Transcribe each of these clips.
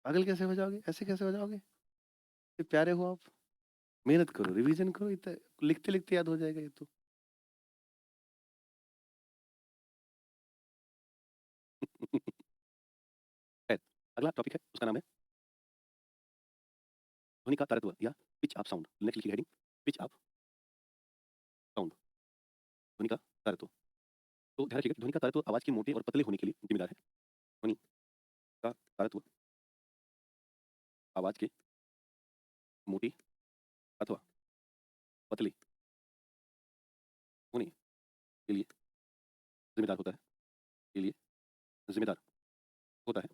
पागल कैसे हो जाओगे? ऐसे कैसे हो जाओगे? इतने प्यारे हो आप। मेहनत करो, रिवीजन करो, इतना लिखते-लिखते याद हो जाएगा ये तो। खैर, अगला टॉपिक है, उसका नाम है ध्वनि का तारतम्य या पिच अप साउंड। नेक्स्ट लिखिए हेडिंग पिच अप साउंड, ध्वनि का तारतम्य। तो ध्यान रखिएगा कि ध्वनि का तारतम्य आवाज के मोटे और पतले होने के लिए जिम्मेदार है। ध्वनि का तारतम्य आवाज के मोटे अथवा पतले होने के लिए जिम्मेदार होता है, के लिए जिम्मेदार होता है।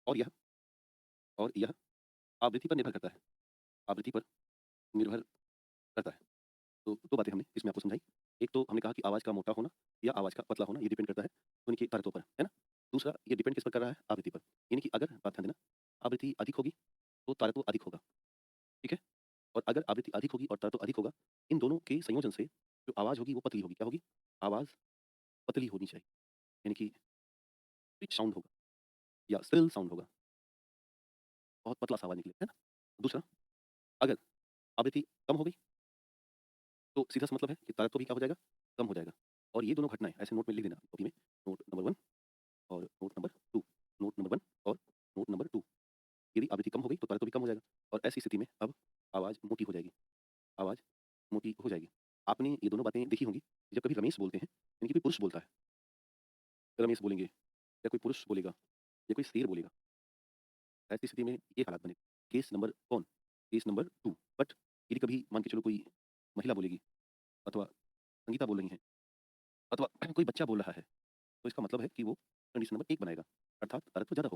और यह आवृत्ति पर निर्भर करता है, आवृत्ति पर निर्भर करता है। तो 2 बातें हमने इसमें आपको समझाई। एक तो हमने कहा कि आवाज़ का मोटा होना या आवाज़ का पतला होना ये डिपेंड करता है ध्वनि की परतों पर, है ना? दूसरा ये डिपेंड किस पर कर रहा है? आवृत्ति पर। यानी कि अगर बात ध्यान देना, आवृत्ति अधिक होगी तो तारतम्य अधिक होगा, ठीक है? और अगर आवृत्ति अधिक होगी और तारतम्य अधिक होगा, इन दोनों के संयोजन से जो आवाज़ होगी वो पतली होगी। क्या होगी? आवाज़ पतली होनी चाहिए, यानी कि पिच साउंड होगा या श्रिल साउंड होगा, बहुत पतला-सा आवाज़ निकलेगा, है ना? दूसरा, अगर आवृत्ति कम हो गई तो सीधा-सा मतलब है कि तारतम्य भी क्या हो जाएगा? कम हो जाएगा। और ये दोनों घटनाएँ ऐसे नोट में लिख देना कॉपी में, नोट नंबर 1 और नोट नंबर 2, नोट नंबर 1 और नोट नंबर 2। यदि आवृत्ति कम हो गई तो तारतम्य भी कम हो जाएगा और ऐसी स्थिति में अब आवाज़ मोटी हो जाएगी, आवाज़ मोटी हो जाएगी। आपने ये दोनों बातें देखी होंगी, जब कभी रमेश बोलते हैं, यानी कि कोई पुरुष बोलता है, रमेश बोलेंगे या कोई पुरुष बोलेगा या कोई शेर बोलेगा, ऐसी स्थिति में ये हालात बने। केस नंबर कौन? Case number 2। बट यदि कभी मान के चलो कोई महिला बोलेगी अथवा संगीता बोल रही हैं अथवा कोई बच्चा बोल रहा है, तो इसका मतलब है कि वो कंडीशन नंबर 1 बनाएगा, अर्थात तारतम्य ज़्यादा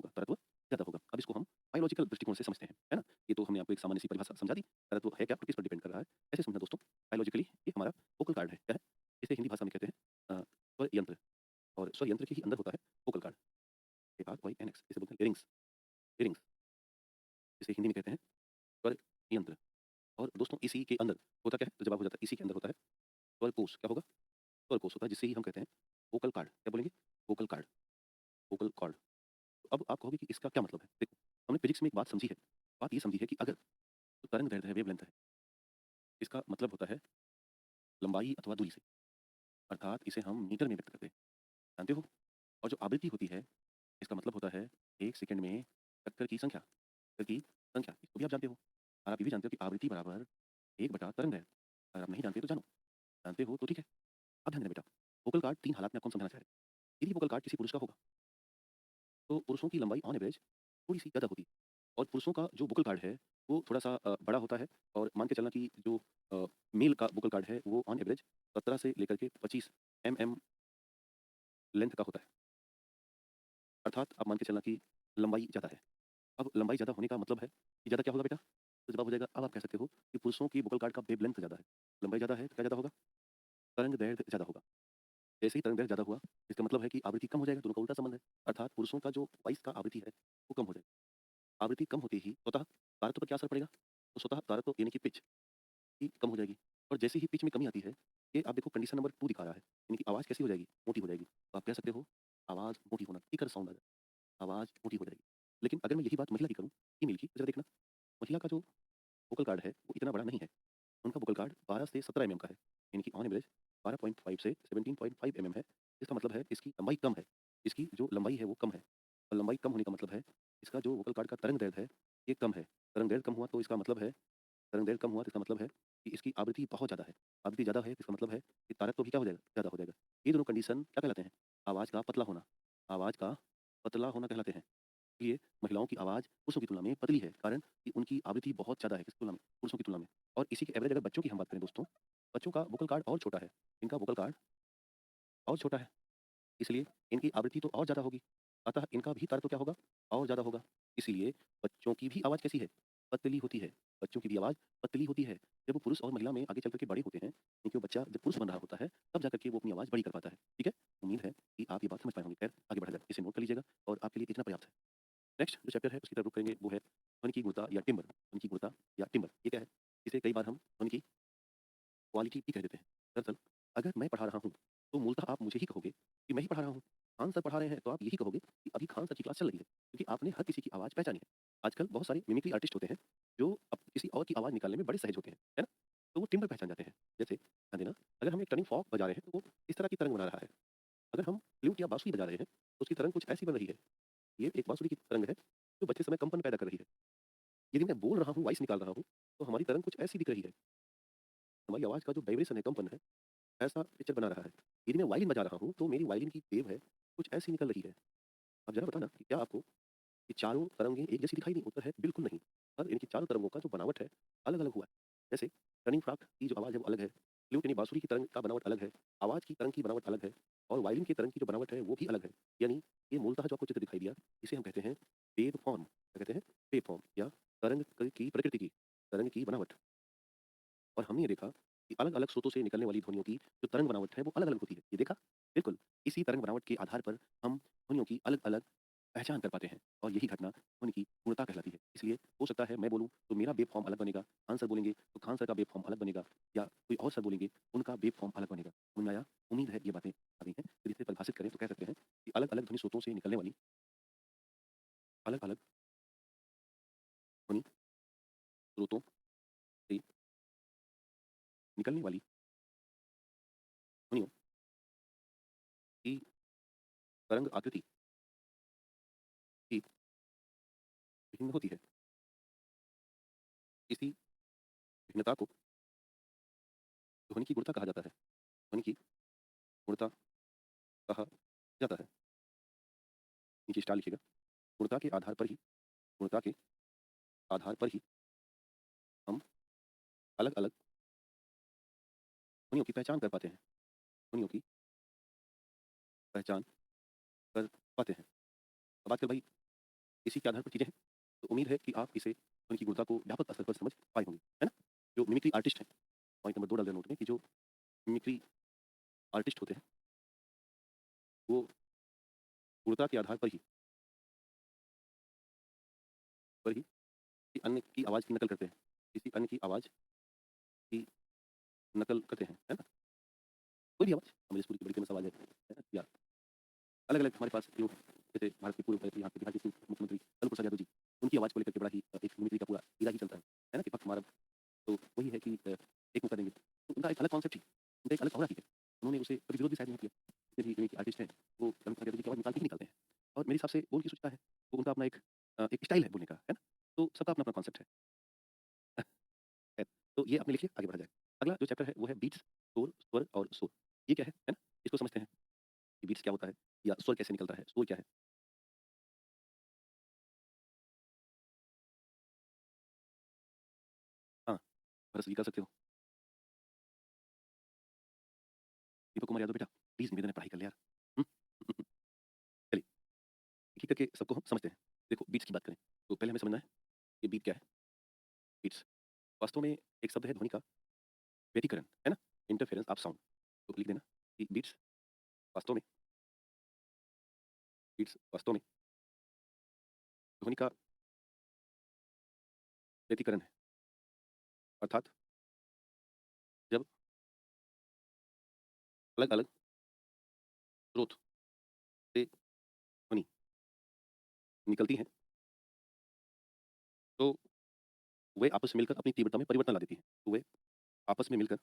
होगा। अब इसको हम बायोलॉजिकल दृष्टिकोण से समझते हैं, है ना? ये तो हमने आपको एक सामान्य सी परिभाषा समझा दी, तारतम्य है क्या और किस पर डिपेंड कर रहा है। ऐसे समझना दोस्तों, बायोलॉजिकली ये हमारा वोकल कार्ड है, क्या है? इसे हिंदी भाषा में कहते हैं स्वर यंत्र और स्वर यंत्र के ही अंदर होता है वोकल कार्ड, ARYNX इसे बोलते हैं लेरिंग्स, लेरिंग्स इसे हिंदी में कहते हैं स्वर यंत्र। और दोस्तों इसी के अंदर होता क्या है? तो जवाब हो जाता है इसी के अंदर होता है स्वर कोश, क्या होगा? स्वर कोश होता है जिसे ही हम कहते हैं वोकल कार्ड, क्या बोलेंगे? Vocal card, vocal cord. तो अब आप कहोगे कि इसका क्या मतलब है? देखो, हमने फिज़िक्स में एक बात समझी है। बात ये समझी है कि अगर जो तरंग-दैर्ध्य है, वेवलेंथ है, इसका मतलब होता है लंबाई अथवा दूरी से, अर्थात इसे हम मीटर में व्यक्त करते हैं, जानते हो? और जो आवृत्ति होती है, इसका मतलब होता है 1 सेकंड में चक्कर की संख्या, चक्कर की संख्या, इसको भी आप जानते हो। और आप ये भी जानते हो कि आवृत्ति बराबर 1 बटा तरंगदैर्ध्य। अगर आप नहीं जानते तो जानो, जानते हो तो ठीक है। अब ध्यान देना बेटा, वोकल कार्ड 3 हालात में आपको हम समझाना चाह रहे हैं। यदि वोकल कार्ड किसी पुरुष का होगा, तो पुरुषों की लंबाई ऑन एवरेज थोड़ी-सी ज़्यादा होती है और पुरुषों का जो वोकल कार्ड है, वो थोड़ा-सा बड़ा होता है और मान के चलना कि जो अ, मेल का वोकल कार्ड है, वो ऑन एवरेज 17 से लेकर के 25 एमएम लेंथ का होता है। अर्थात आप मान के चलना कि लंबाई ज़्यादा है। अब लंबाई ज़्यादा होने का मतलब है कि ज़्यादा क्या होगा बेटा? तो जवाब हो जाएगा अब आप कह सकते हो कि पुरुषों की वोकल कार्ड का वेवलेंथ ज़्यादा है। लंबाई ज़्यादा है तो क्या ज़्यादा होगा? तरंग-दैर्ध्य ज़्यादा होगा। जैसे ही तरंग-दैर्ध्य ज़्यादा हुआ, इसका मतलब है कि आवृत्ति कम हो जाएगा, दोनों का उल्टा संबंध है। अर्थात पुरुषों का जो वॉइस का आवृत्ति है, वो कम हो जाएगा। आवृत्ति कम होते ही स्वतः तारत्व पर क्या असर पड़ेगा? तो स्वतः तारत्व यानी कि पिच ही कम हो जाएगी और जैसे ही पिच में कमी आती है, ये आप देखो कंडीशन नंबर 2 दिखा रहा है, यानी कि आवाज़ कैसी हो जाएगी? मोटी हो जाएगी। तो आप कह सकते हो आवाज़ मोटी होना, थिकर साउंड आ जाए, आवाज़ मोटी हो जाएगी। लेकिन अगर मैं यही बात महिला की करूँ, फीमेल की, तो ज़रा देखना, महिला का जो वोकल कार्ड है, वो इतना बड़ा नहीं है। उनका वोकल कार्ड 12 से 17 एमएम का है, यानी कि ऑन एवरेज 12.5 से 17.5 एमएम है। इसका मतलब है इसकी लंबाई कम है, इसकी जो लंबाई है वो कम है और लंबाई कम होने का मतलब है इसका जो वोकल कार्ड का तरंग दैर्ध्य है, ये कम है। तरंग दैर्ध्य कम हुआ तो इसका मतलब है तरंग दैर्ध्य कम हुआ तो इसका मतलब है कि इसकी आवृत्ति बहुत ज़्यादा है। आवृत्ति ज़्यादा है तो इसका मतलब है कि तारत्म्य भी क्या हो जाएगा? ज़्यादा हो जाएगा। ये दोनों कंडीशन क्या कहलाते हैं? आवाज़ का पतला होना, आवाज़ का पतला होना कहलाते हैं। इसलिए महिलाओं की आवाज़ पुरुषों की तुलना में पतली है, कारण कि उनकी आवृत्ति बहुत ज़्यादा है किसकी तुलना में? पुरुषों की तुलना में। और इसी के एवरेज अगर बच्चों की हम बात करें दोस्तों, बच्चों का वोकल कार्ड और छोटा है, इनका वोकल कार्ड और छोटा है, इसलिए इनकी आवृत्ति तो और ज़्यादा होगी, अतः इनका भी तारतम्य क्या होगा? और ज़्यादा होगा। इसीलिए बच्चों की भी आवाज़ कैसी है? पतली होती है, बच्चों की भी आवाज़ पतली होती है। जब वो पुरुष और महिला में आगे चल कर के बड़े होते हैं, क्योंकि वो बच्चा जब पुरुष बन रहा होता है, तब जाकर के वो अपनी आवाज़ बड़ी कर पाता है, ठीक है? उम्मीद है कि आप ये बात समझ पाए होंगे। खैर, आगे बढ़ा जाए, इसे नोट कर लीजिएगा और आपके लिए इतना पर्याप्त है। नेक्स्ट जो चैप्टर है उसकी तरफ रुख करेंगे वो है ध्वनि की गुणता या टिम्बर, ध्वनि की गुणता या टिम्बर। ये क्या है? इसे कई बार हम ध्वनि की क्वालिटी भी कह देते हैं। दरअसल अगर मैं पढ़ा रहा हूँ, तो मूलतः आप मुझे ही कहोगे कि मैं ही पढ़ा रहा हूँ। खान सर पढ़ा रहे हैं तो आप यही कहोगे कि अभी खान सर की क्लास चल रही है, क्योंकि आपने हर किसी की आवाज़ पहचानी है। आजकल बहुत सारे मिमिक्री आर्टिस्ट होते हैं, जो किसी और की आवाज़ निकालने में बड़े सहज होते हैं, है ना? तो वो टिम्बर पहचान जाते हैं। जैसे ध्यान देना, अगर हम एक टर्निंग फॉर्क बजा रहे हैं, तो वो इस तरह की तरंग बना रहा है। अगर हम फ्लूट या बाँसुरी बजा रहे हैं, तो उसकी तरंग कुछ ऐसी बन रही है। ये एक बाँसुरी की तरंग है, जो बजते समय कंपन पैदा कर रही है। यदि मैं बोल रहा हूँ, वॉइस निकाल रहा हूँ, तो हमारी तरंग कुछ ऐसी दिख रही है। हमारी आवाज़ का जो वाइब्रेशन है, कंपन है, ऐसा पिक्चर बना रहा है। यदि मैं वायलिन बजा रहा हूँ, तो मेरी वायलिन की वेव है, कुछ ऐसी निकल रही है। अब ज़रा बताना कि क्या आपको ये चारों तरंगें एक जैसी दिखाई दी? उत्तर है बिल्कुल नहीं। और इनकी चारों तरंगों का जो बनावट है, अलग-अलग हुआ है। जैसे टर्निंग फ्रॉक की जो आवाज़ है वो अलग है, फ्लूट यानी बाँसुरी की तरंग का बनावट अलग है, आवाज़ की तरंग की बनावट अलग है और वायलिन की तरंग की जो बनावट है वो भी अलग है। यानी ये मूलतः जो आपको चित्र दिखाई दिया, इसे हम कहते हैं वेव फॉर्म। क्या कहते हैं? वेव फॉर्म या तरंग क की प्रकृति की, तरंग की बनावट। और हमने ये देखा कि अलग-अलग स्रोतों से निकलने वाली ध्वनियों की जो तरंग बनावट है वो अलग-अलग होती है। ये देखा? बिल्कुल। इसी तरंग बनावट के आधार पर हम ध्वनियों की अलग-अलग पहचान कर पाते हैं और यही घटना ध्वनि की पूर्णता कहलाती है। इसलिए हो सकता है मैं बोलूँ तो मेरा वेव फॉर्म अलग बनेगा, खान सर बोलेंगे तो खान सर का वेव फॉर्म अलग बनेगा या कोई और सर बोलेंगे उनका वेव फॉर्म अलग बनेगा। समझ में आया? उम्मीद है ये बातें आ गई हैं। यदि इसे परिभाषित करें तो कह सकते हैं कि अलग-अलग ध्वनि स्रोतों से निकलने वाली अलग-अलग ध्वनि स्रोतों से निकलने वाली ध्वनियों की तरंग आकृति की भिन्न होती है। इसी भिन्नता को ध्वनि की गुणता कहा जाता है। ध्वनि की गुणता कहा जाता है। नीचे स्टार लिखिएगा। गुणता के आधार पर ही गुणता के आधार पर ही हम अलग-अलग ध्वनियों की पहचान कर पाते हैं। ध्वनियों की पहचान कर पाते हैं। अब आजकल भाई इसी के आधार पर चीज़ें हैं। तो उम्मीद है कि आप इसे ध्वनि की गुणता को व्यापक स्तर पर समझ पाए होंगे। है ना? जो मिमिक्री आर्टिस्ट हैं, पॉइंट नंबर 2 डाल देना नोट में कि जो मिमिक्री आर्टिस्ट होते हैं, वो गुणता के आधार पर ही किसी अन्य की आवाज़ की नकल करते हैं। किसी अन्य की आवाज़ की नकल करते हैं। है ना? कोई भी आवाज़ हमारे पूरी की बड़ी फेमस आवाज़ है ना? या अलग-अलग हमारे पास जो जैसे भारत के पूर्व यहाँ के बिहार के पूर्व मुख्यमंत्री लालू प्रसाद यादव जी, उनकी आवाज़ को लेकर के बड़ा ही एक मिमिक्री का पूरा हीरा ही चलता है ना? कि पख मारब तो वही है कि एक मौका देंगे। तो उनका एक अलग कॉन्सेप्ट ही, उनका एक अलग ऑरा ही है। उन्होंने उसे कभी विरोध भी शायद नहीं किया। जितने भी एक आर्टिस्ट हैं, वो लालू प्रसाद यादव जी की आवाज़ निकालते ही निकालते हैं। और मेरे हिसाब से वो उनकी सोचता है, वो उनका अपना एक स्टाइल है बोलने का, है ना? तो सबका अपना-अपना कॉन्सेप्ट है। खैर, तो ये आपने लिखिए, आगे बढ़ा जाए। अगला जो चैप्टर है वो है बीट्स, शोर, स्वर और शोर। ये क्या है ना? इसको समझते हैं कि बीट्स क्या होता है या स्वर कैसे निकलता है, शोर क्या है? हाँ, भरत जी कर सकते हो। दीपक कुमार यादव बेटा, प्लीज़ निवेदन है पढ़ाई कर ले यार। हुँ? चलिए, एक-एक करके सबको हम समझते हैं। देखो बीट्स की बात करें, तो पहले हमें समझना है कि बीट क्या है? बीट्स वास्तव में एक शब्द है ध्वनि का व्यतिकरण, है ना? Interference of sound. तो लिख देना कि वास्तव में बीट्स वास्तव में ध्वनि का व्यतिकरण है। अर्थात जब अलग-अलग स्रोत से ध्वनि निकलती हैं, तो वे आपस में मिलकर अपनी तीव्रता में परिवर्तन ला देती हैं। तो वे आपस में मिलकर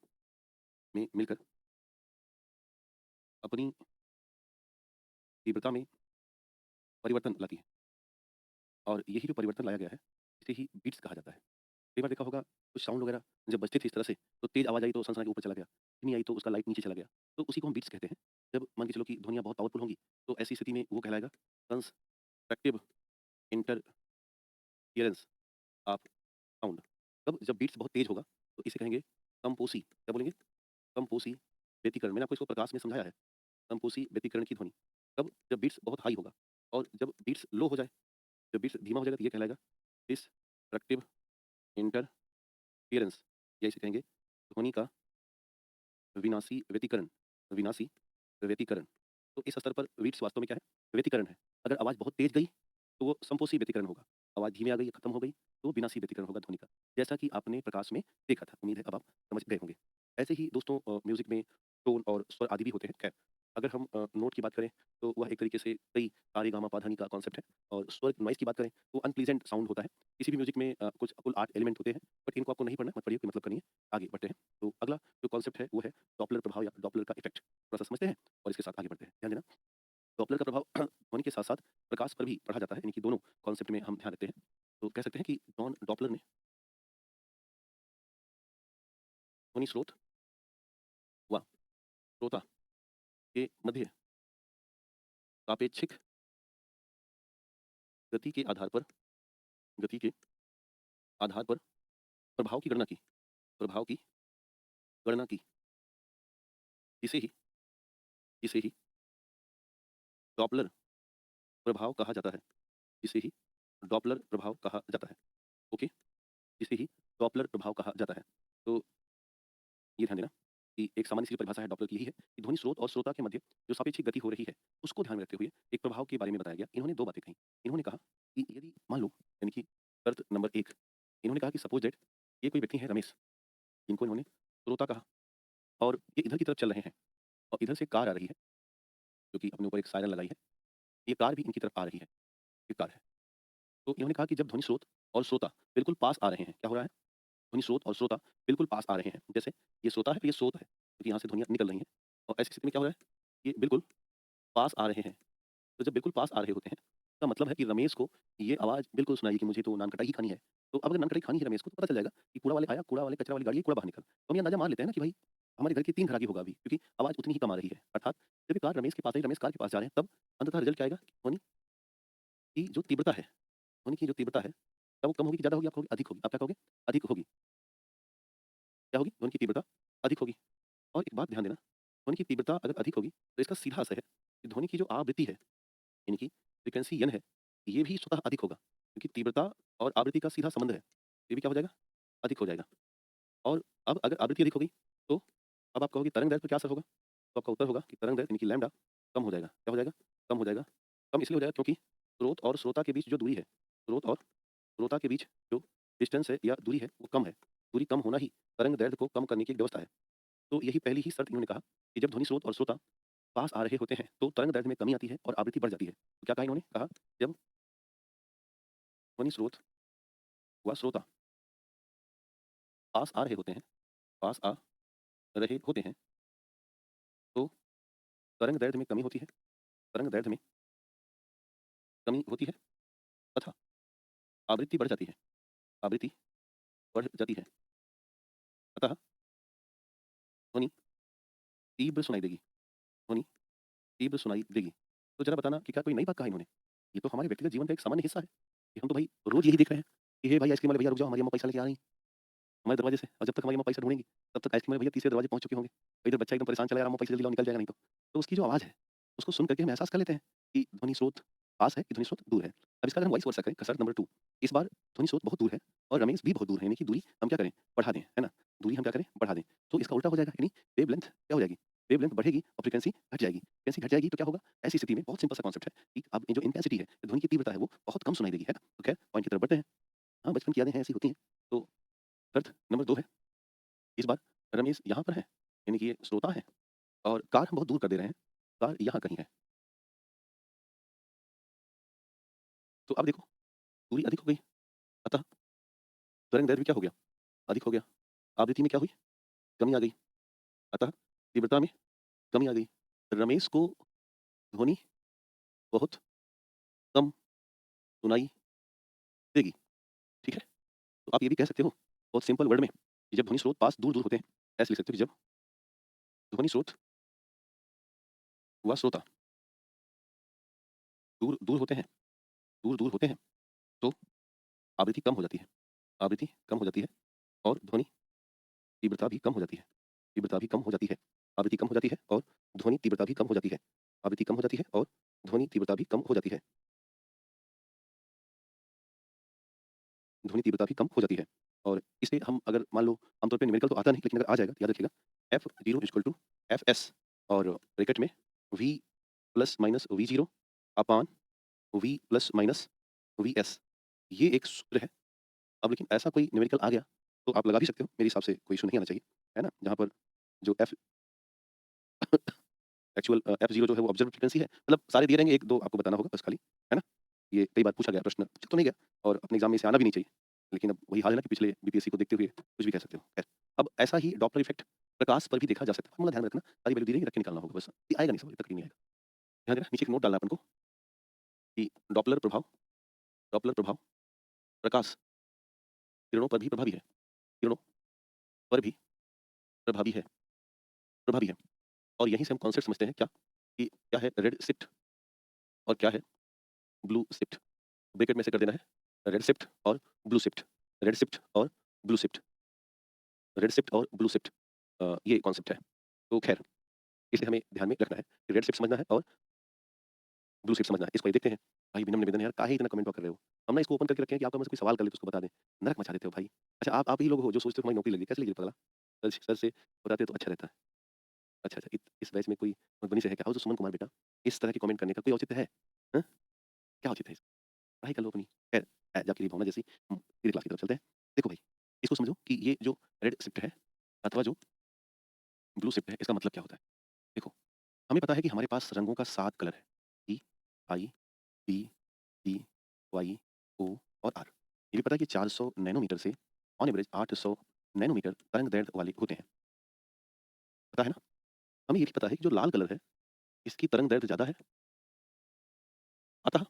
अपनी तीव्रता में परिवर्तन लाती हैं और यही जो परिवर्तन लाया गया है, इसे ही बीट्स कहा जाता है। कई बार देखा होगा कुछ साउंड वगैरह जब बजते थे इस तरह से, तो तेज़ आवाज़ आई तो सनसना के ऊपर चला गया, धीमी आई तो उसका लाइट नीचे चला गया। तो उसी को हम बीट्स कहते हैं। जब मान के चलो कि ध्वनियाँ बहुत पावरफुल होंगी, तो ऐसी स्थिति में वो कहलाएगा कंस्ट्रक्टिव इंटरफियरेंस ऑफ साउंड। तब जब बीट्स बहुत तेज़ होगा, तो इसे कहेंगे कंपोसी। क्या बोलेंगे? कंपोसी व्यतिकरण। मैंने आपको इसको प्रकाश में समझाया है। कंपोसी व्यतिकरण की ध्वनि। तब जब बीट्स बहुत हाई होगा और जब बीट्स लो हो जाए, जब बीट्स धीमा हो जाएगा तो ये कहलाएगा डिस्ट्रक्टिव इंटरफियरेंस या इसे कहेंगे ध्वनि का विनाशी व्यतिकरण। विनाशी व्यतिकरण। तो इस स्तर पर बीट्स वास्तव में क्या है? व्यतिकरण है। अगर आवाज़ बहुत तेज़ गई, तो वो संपोषी व्यतिकरण होगा। आवाज़ धीमी आ गई, खत्म हो गई, तो विनाशी व्यतिकरण होगा ध्वनि का। जैसा कि आपने प्रकाश में देखा था। उम्मीद है अब आप समझ गए होंगे। ऐसे ही दोस्तों म्यूज़िक में टोन और स्वर आदि भी होते हैं। खैर अगर हम नोट की बात करें तो वह एक तरीके से कई सा रे गा मा पा धा नी का कॉन्सेप्ट है और स्वर नॉइज़ की बात करें तो अनप्लीजेंट साउंड होता है। किसी भी म्यूज़िक में कुछ कुल 8 एलिमेंट होते हैं, बट इनको आपको नहीं पढ़ना, मत पढ़िए, कोई मतलब का नहीं है। आगे बढ़ते हैं। तो अगला जो कॉन्सेप्ट है वो है डॉपलर प्रभाव या डॉपलर का इफ़ेक्ट। थोड़ा-सा समझते हैं और इसके साथ आगे बढ़ते हैं। ध्यान देना, डॉपलर का प्रभाव ध्वनि के साथ-साथ प्रकाश पर भी पढ़ा जाता है, यानी कि दोनों कॉन्सेप्ट में हम ध्यान रखते हैं। तो कह सकते हैं कि जॉन डॉपलर ने ध्वनि स्रोत व श्रोता के मध्य सापेक्षिक गति के आधार पर गति के आधार पर प्रभाव की गणना की प्रभाव की गणना की जिसे ही जिसे ही डॉपलर प्रभाव कहा जाता है जिसे ही डॉपलर प्रभाव कहा जाता है। ओके, जिसे ही डॉपलर प्रभाव कहा जाता है। तो ये ध्यान देना कि एक सामान्य सी परिभाषा है डॉपलर की, यही है कि ध्वनि स्रोत और श्रोता के मध्य जो सापेक्षिक गति हो रही है उसको ध्यान में रखते हुए एक प्रभाव के बारे में बताया गया। इन्होंने दो बातें कही। इन्होंने कहा कि यदि मान लो, यानी कि शर्त नंबर एक, इन्होंने कहा कि सपोज दैट ये कोई व्यक्ति है रमेश, जिनको इन्होंने श्रोता कहा, और ये इधर की तरफ चल रहे हैं और इधर से कार आ रही है जो कि अपने ऊपर एक सायरन लगाई है। ये कार भी इनकी तरफ आ रही है, ये कार है। तो इन्होंने कहा कि जब ध्वनि स्रोत और श्रोता बिल्कुल पास आ रहे हैं, क्या हो रहा है? ध्वनि स्रोत और श्रोता बिल्कुल पास आ रहे हैं। जैसे ये श्रोता है, ये स्रोत है, क्योंकि यहाँ से ध्वनियाँ निकल रही हैं और ऐसी स्थिति में क्या हो रहा है? ये बिल्कुल पास आ रहे हैं। तो जब बिल्कुल पास आ रहे होते हैं, इसका मतलब है कि रमेश को ये आवाज़ बिल्कुल सुनाई कि मुझे तो नान कटाई ही खानी है। तो अब अगर नान कटाई खानी है रमेश को, तो पता चल जाएगा कि कूड़ा वाले आया, कूड़ा वाले कचरा वाली गाड़ी है, कूड़ा बाहर निकल। तो हम ये अंदाज़ा मार लेते हैं ना कि भाई हमारे घर के 3 घर आगे होगा अभी, क्योंकि आवाज़ उतनी ही कम आ रही है। अर्थात जब ये कार रमेश के पास आई, रमेश कार के पास जा रहे हैं, तब अंततः रिज़ल्ट क्या आएगा? ध्वनि की जो तीव्रता है, ध्वनि की जो तीव्रता है, क्या वो कम होगी कि ज़्यादा होगी? आप कहोगे अधिक होगी। आप क्या कहोगे? अधिक होगी। क्या होगी? ध्वनि की तीव्रता अधिक होगी। और एक बात ध्यान देना, ध्वनि की तीव्रता अगर अधिक होगी, तो इसका सीधा असर है कि ध्वनि की जो आवृत्ति है, यानी कि फ्रीक्वेंसी यन है, ये भी स्वतः अधिक होगा, क्योंकि तीव्रता और आवृत्ति का सीधा संबंध है। ये भी क्या हो जाएगा? अधिक हो जाएगा। और अब अगर आवृत्ति अधिक होगी, तो अब आप कहोगे तरंग दैर्ध्य पर क्या असर होगा? तो आपका उत्तर होगा कि तरंग दैर्ध्य यानी कि लैम्ब्डा कम हो जाएगा। क्या हो जाएगा? कम हो जाएगा। कम इसलिए हो जाएगा क्योंकि स्रोत और श्रोता के बीच जो दूरी है, स्रोत और श्रोता के बीच जो डिस्टेंस है या दूरी है, वो कम है। दूरी कम होना ही तरंग दैर्ध्य को कम करने की एक व्यवस्था है। तो यही पहली ही शर्त इन्होंने कहा कि जब ध्वनि स्रोत और श्रोता पास आ रहे होते हैं, तो तरंग दैर्ध्य में कमी आती है और आवृत्ति बढ़ जाती है। तो क्या कहा इन्होंने? कहा जब ध्वनि स्रोत व श्रोता पास आ रहे होते हैं, पास आ रहे होते हैं, तो तरंग दैर्ध्य में कमी होती है, तरंग दैर्ध्य में कमी होती है तथा आवृत्ति बढ़ जाती है, आवृत्ति बढ़ जाती है। अतः ध्वनि तीव्र सुनाई देगी, ध्वनि तीव्र सुनाई देगी। तो ज़रा बताना कि क्या कोई नई बात कहा इन्होंने? ये तो हमारे व्यक्तिगत जीवन का एक सामान्य हिस्सा है कि हम तो भाई रोज़ यही देख रहे हैं कि हे भाई आइसक्रीम वाले भैया रुक जाओ, हमारी अम्मा पैसा लेके आ रही हैं हमारे दरवाजे से, और जब तक हमारी अम्मा पैसा ढूँढेंगी, तब तक आइसक्रीम वाले भैया तीसरे दरवाजे पहुँच चुके होंगे। इधर बच्चा एकदम परेशान चला जा रहा है, अम्मा पैसे जल्दी लाओ, निकल जाएगा नहीं तो। तो उसकी जो आवाज़ है, उसको सुन करके हम एहसास कर लेते हैं कि ध्वनि स्रोत पास है कि ध्वनि स्रोत दूर है। अब इसका अगर हम वाइस वर्सा करें, कसरत नंबर 2, इस बार ध्वनि स्रोत बहुत दूर है और रमेश भी बहुत दूर है, यानी कि दूरी हम क्या करें? बढ़ा दें, है ना? दूरी हम क्या करें? बढ़ा दें। तो इसका उल्टा हो जाएगा, यानी वेवलेंथ क्या हो जाएगी? वेवलेंथ बढ़ेगी और फ्रीक्वेंसी घट जाएगी। फ्रीक्वेंसी घट जाएगी तो क्या होगा? ऐसी स्थिति में बहुत सिंपल सा कॉन्सेप्ट है कि अब ये जो इंटेंसिटी है, ध्वनि की तीव्रता है, वो बहुत कम सुनाई देगी, है ना? तो खैर पॉइंट की तरफ बढ़ते हैं। हाँ, बचपन की यादें हैं, ऐसी होती हैं। तो शर्त नंबर 2 है, इस बार रमेश यहाँ पर है, यानी कि ये श्रोता है और कार हम बहुत दूर कर दे रहे हैं, कार यहाँ कहीं है। तो अब देखो, दूरी अधिक हो गई, अतः तरंग दैर्ध्य क्या हो गया? अधिक हो गया। आवृत्ति में क्या हुई? कमी आ गई, अतः तीव्रता में कमी आ गई। रमेश को ध्वनि बहुत कम सुनाई देगी, ठीक है? तो आप ये भी कह सकते हो, बहुत सिंपल वर्ड में, कि जब ध्वनि स्रोत पास दूर-दूर होते हैं, ऐसे लिख सकते हो कि जब ध्वनि स्रोत व श्रोता दूर-दूर होते हैं, दूर-दूर होते हैं, तो आवृत्ति कम हो जाती है, आवृत्ति कम हो जाती है और ध्वनि तीव्रता भी कम हो जाती है, तीव्रता भी कम हो जाती है, आवृत्ति कम हो जाती है और ध्वनि तीव्रता भी कम हो जाती है, आवृत्ति कम हो जाती है और ध्वनि तीव्रता भी कम हो जाती है, ध्वनि तीव्रता भी कम हो जाती है। और इसे हम अगर मान लो, आमतौर पे न्यूमेरिकल तो आता नहीं, लेकिन अगर आ जाएगा तो याद रखिएगा, F0 इक्वल टू Fs और ब्रैकेट में V प्लस माइनस V0 अपान V प्लस माइनस Vs, ये एक सूत्र है। अब लेकिन ऐसा कोई न्यूमेरिकल आ गया, तो आप लगा भी सकते हो, मेरे हिसाब से कोई इश्यू नहीं आना चाहिए, है ना? जहाँ पर जो F एक्चुअल F0 जो है वो ऑब्जर्व्ड फ्रीक्वेंसी है। मतलब सारे दिए रहेंगे, 1-2 आपको बताना होगा बस खाली, है ना? ये कई बार पूछा गया प्रश्न, पूछा तो नहीं गया और अपने एग्ज़ाम में इसे आना भी नहीं चाहिए। लेकिन अब वही हाल है ना कि पिछले बीपीएससी को देखते हुए कुछ भी कह सकते हो। खैर, अब ऐसा ही डॉपलर इफ़ेक्ट प्रकाश पर भी देखा जा सकता है। फ़ॉर्मूला ध्यान में रखना, सारी वैल्यू दी रहेंगी, रट के निकालना होगा बस। ये आएगा नहीं सवाल, तकरीर नहीं आएगा। ध्यान देना, नीचे एक नोट डालना है अपन को कि डॉपलर प्रभाव प्रकाश किरणों पर भी प्रभावी है। किरणों पर भी प्रभावी है, प्रभावी है। और यहीं से हम कॉन्सेप्ट समझते हैं क्या? कि क्या है रेड शिफ्ट और क्या है ब्लू शिफ्ट। ब्रैकेट में से कर देना है रेड शिफ्ट और ब्लू शिफ्ट, रेड शिफ्ट और ब्लू शिफ्ट, रेड शिफ्ट और ब्लू शिफ्ट। ये कॉन्सेप्ट है। तो खैर, इसे हमें ध्यान में रखना है कि रेड शिफ्ट समझना है और ब्लू शिफ्ट समझना है। इसको आइए देखते हैं। भाई विनम्र निवेदन है यार, काहे इतना कमेंट कर रहे हो? हम ना इसको ओपन करके रखे हैं कि आपका मुझसे कोई सवाल कर ले तो उसको बता दें। नरक मचा देते हो भाई। अच्छा, आप ही लोग हो जो सोचते हो हमारी नौकरी लगी, कैसे लगी पता लगा? सर से बताते तो अच्छा रहता है। अच्छा, अच्छा, इस बैच में कोई मधुबनी से है क्या? आओ तो सुमन कुमार बेटा, इस तरह के कमेंट करने का कोई औचित्य है? हाँ? क्या औचित्य है? पढ़ाई कर लो अपनी। खैर, जाके भावना जैसी सीधे क्लास की तरफ चलते हैं। देखो भाई, इसको समझो कि ये जो रेड शिफ्ट है अथवा जो ब्लू शिफ्ट है, इसका मतलब क्या होता है? देखो, हमें पता है कि हमारे पास रंगों का 7 कलर है। ई, आई, पी, टी, वाई, ओ और आर। ये भी पता है कि 400 नैनोमीटर से ऑन एवरेज 800 नैनोमीटर तरंग दैर्ध्य वाले होते हैं। पता है ना? हमें ये भी पता है कि जो लाल कलर है, इसकी तरंग दैर्ध्य ज़्यादा है, अतः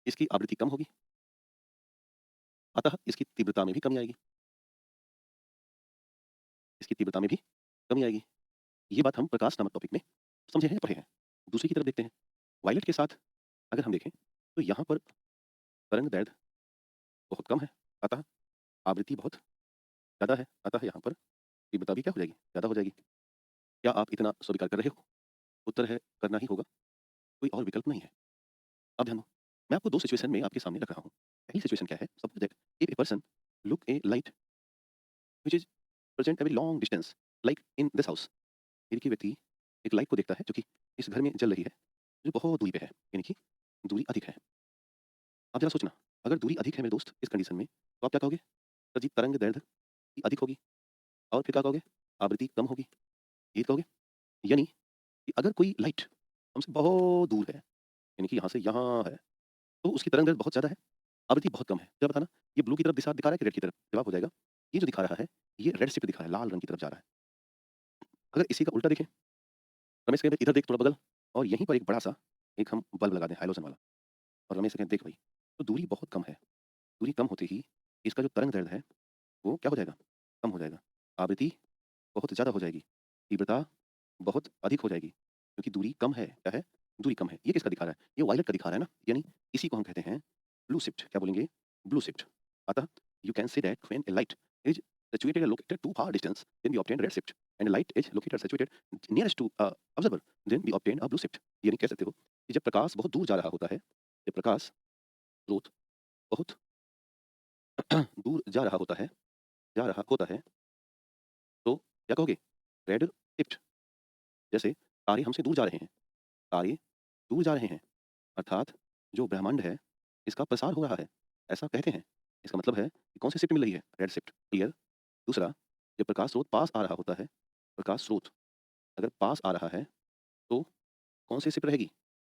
इसकी आवृत्ति कम होगी, अतः इसकी तीव्रता में भी कमी आएगी। इसकी तीव्रता में भी कमी आएगी। ये बात हम प्रकाश नामक टॉपिक में समझे हैं, पढ़े हैं। दूसरी की तरफ देखते हैं। वायलेट के साथ अगर हम देखें तो यहाँ पर तरंग दैर्ध्य बहुत कम है, अतः आवृत्ति बहुत ज़्यादा है, अतः यहाँ पर तीव्रता भी क्या हो जाएगी? ज़्यादा हो जाएगी। क्या आप इतना स्वीकार कर रहे हो? उत्तर है करना ही होगा, कोई और विकल्प नहीं है। अब ध्यान दो, मैं आपको 2 सिचुएशन में आपके सामने रख रहा हूँ। पहली सिचुएशन क्या है? Suppose that if a person look A light which is present a very long distance like in this house. ये देखिए व्यक्ति एक लाइट को देखता है जो कि इस घर में जल रही है, जो बहुत दूरी पे है, यानी कि दूरी अधिक है। अब ज़रा सोचना, अगर दूरी अधिक है मेरे दोस्त इस कंडीशन में, तो आप क्या कहोगे? सर जी तरंग दैर्ध्य की अधिक होगी और फिर क्या कहोगे? आवृत्ति कम होगी, ये कहोगे? यानी कि अगर कोई लाइट हमसे बहुत दूर है, यानी कि यहाँ से यहाँ है, तो उसकी तरंग दैर्ध्य बहुत ज़्यादा है, आवृत्ति बहुत कम है। ज़रा बताना, ये ब्लू की तरफ दिशा दिखा रहा है कि रेड की तरफ? जवाब हो जाएगा, ये जो दिखा रहा है, ये रेड शिफ्ट दिखा रहा है, लाल रंग की तरफ जा रहा है। अगर इसी का उल्टा देखें, रमेश कहे इधर देख थोड़ा बगल और यहीं पर एक बड़ा-सा एक हम बल्ब लगा दें हैलोजन वाला और रमेश से कहें देख भाई, तो दूरी बहुत कम है, दूरी कम होते ही इसका जो तरंग दैर्ध्य है, वो क्या हो जाएगा? कम हो जाएगा। आवृत्ति बहुत ज़्यादा हो जाएगी, तीव्रता बहुत अधिक हो जाएगी, क्योंकि दूरी कम है। क्या है? दूरी कम है। ये किसका दिखा रहा है? ये वायलेट का दिखा रहा है ना, यानी इसी को हम कहते हैं ब्लू शिफ्ट। क्या बोलेंगे? Blue shift. अतः you can say that when a light is situated or located too far distance, then we obtain red shift, and a light is located or situated nearest to observer, then we obtain a blue shift. यानी कह सकते हो कि जब प्रकाश बहुत दूर जा रहा होता है, जब प्रकाश स्रोत बहुत दूर जा रहा होता है, तो क्या कहोगे? Red shift. जैसे तारे हमसे दूर जा रहे हैं, तारे दूर जा रहे हैं, अर्थात जो ब्रह्मांड है, इसका प्रसार हो रहा है, ऐसा कहते हैं। इसका मतलब है कि कौन सी शिफ्ट मिल रही है? Red shift, clear? दूसरा, जब प्रकाश स्रोत पास आ रहा होता है, प्रकाश स्रोत अगर पास आ रहा है, तो कौन सी शिफ्ट रहेगी?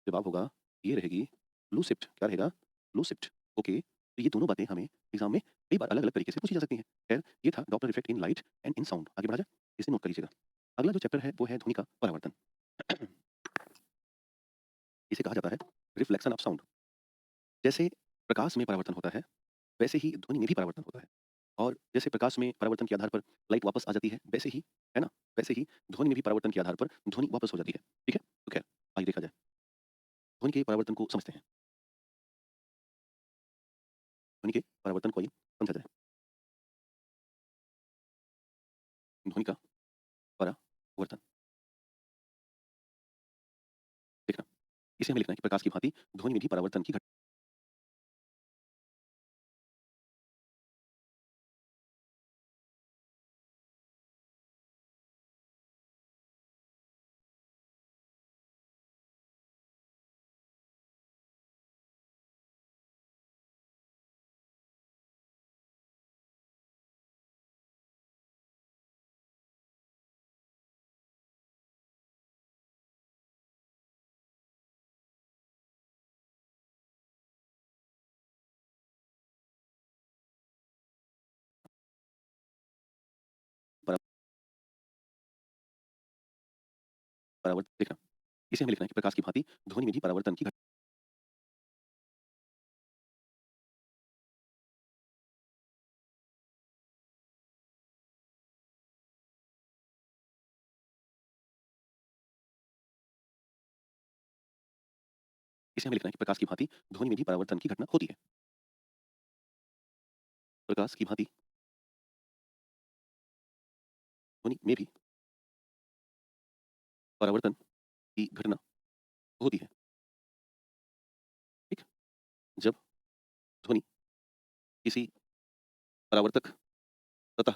जवाब होगा, ये रहेगी ब्लू शिफ्ट। क्या रहेगा? Blue shift. ओके, तो ये दोनों बातें हमें एग्ज़ाम में कई बार अलग-अलग तरीके से पूछी जा सकती हैं। खैर, ये था Doppler effect in light and in sound. आगे बढ़ा जाए? इसे नोट कर लीजिएगा। अगला जो चैप्टर है, वो है ध्वनि का परावर्तन। इसे कहा जाता है रिफ्लेक्शन ऑफ साउंड। जैसे प्रकाश में परावर्तन होता है, वैसे ही ध्वनि में भी परावर्तन होता है। और जैसे प्रकाश में परावर्तन के आधार पर लाइट वापस आ जाती है है ना? वैसे ही ध्वनि में भी परावर्तन के आधार पर ध्वनि वापस हो जाती है। ठीक है? तो खैर, आइए देखा जाए। ध्वनि के परावर्तन को समझते हैं। ध्वनि के परावर्तन को आइए समझा जाए। ध्वनि का परावर्तन, देखना, इसे हमें लिखना है कि प्रकाश की भांति ध्वनि में भी परावर्तन की घटना परावर्तन लिखना। इसे हमें लिखना है कि प्रकाश की भांति ध्वनि में भी परावर्तन की इसे हमें लिखना है कि प्रकाश की भांति ध्वनि में भी परावर्तन की घटना होती है। प्रकाश की भांति ध्वनि में भी परावर्तन की घटना होती है। ठीक? जब ध्वनि किसी परावर्तक सतह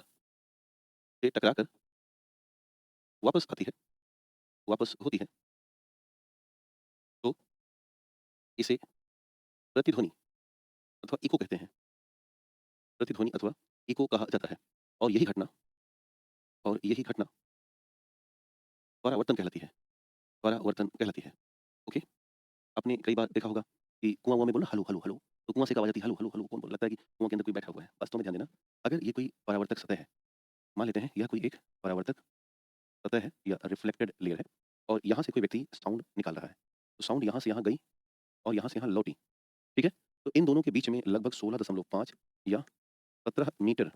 से टकराकर वापस आती है, वापस होती है, तो इसे प्रतिध्वनि अथवा इको कहते हैं। प्रतिध्वनि अथवा इको कहा जाता है। और यही घटना परावर्तन कहलाती है। परावर्तन कहलाती है। ओके? आपने कई बार देखा होगा कि कुआँ-वुआँ में बोला हलो, हलो, हलो, तो कुआँ से एक आवाज़ आती है हलो, हलो, हलो, कौन बोल लगता है कि कुआँ के अंदर कोई बैठा हुआ है। वास्तव में ध्यान देना, अगर ये कोई परावर्तक सतह है, मान लेते हैं यह कोई एक परावर्तक सतह है या रिफ्लेक्टेड लेयर है और यहाँ से कोई व्यक्ति साउंड निकाल रहा है। तो साउंड यहाँ से यहाँ गई और यहाँ से यहाँ लौटी, ठीक है? तो इन दोनों के बीच में लगभग 16.5 या 17 मीटर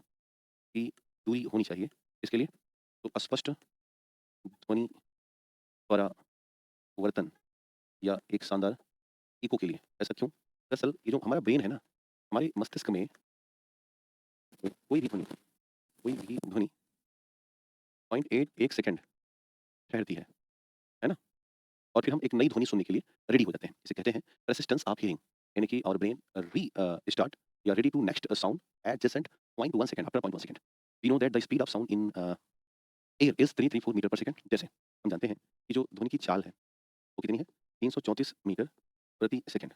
की दूरी होनी चाहिए। इसके लिए तो स्पष्ट ध्वनि परावर्तन या एक शानदार इको के लिए। ऐसा क्यों? दरअसल ये जो हमारा ब्रेन है ना, हमारे मस्तिष्क में कोई भी ध्वनि कोई भी ध्वनि 0.81 सेकंड ठहरती है ना? और फिर हम एक नई ध्वनि सुनने के लिए रेडी हो जाते हैं। इसे कहते हैं रेसिस्टेंस ऑफ हियरिंग, यानी कि आवर ब्रेन स्टार्ट या ready to next sound adjacent 0.1 second after 0.1 second. We know that the speed of sound in air is 334 metre per second. जैसे हम जानते हैं कि जो ध्वनि की चाल है वो कितनी है? 334 मीटर प्रति सेकंड।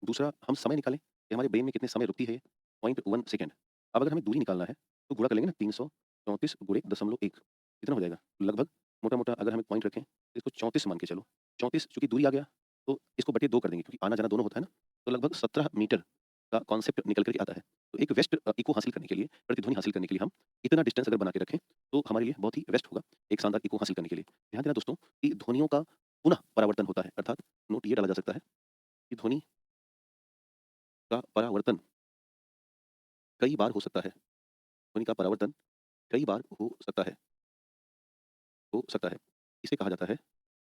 दूसरा हम समय निकालें कि हमारे ब्रेन में कितने समय रुकती है ये? 0.1 सेकंड। अब अगर हमें दूरी निकालना है तो गुणा कर लेंगे ना, 334 गुणे 0.1 कितना हो जाएगा? लगभग मोटा-मोटा अगर हम एक पॉइंट रखें तो इसको 34 मान के चलो। 34 चूँकि दूरी आ गया तो इसको बटे 2 कर देंगे क्योंकि आना-जाना दोनों होता है ना, तो लगभग 17 मीटर का कॉन्सेप्ट निकल कर के आता है। तो एक वेस्ट इको हासिल करने के लिए, प्रतिध्वनि हासिल करने के लिए हम इतना डिस्टेंस अगर बना के रखें तो हमारे लिए बहुत ही बेस्ट होगा एक शानदार इको हासिल करने के लिए। ध्यान देना दोस्तों कि ध्वनियों का पुनः परावर्तन होता है, अर्थात नोट ये डाला जा सकता है कि ध्वनि का परावर्तन कई बार हो सकता है। ध्वनि का परावर्तन कई बार हो सकता है। इसे कहा जाता है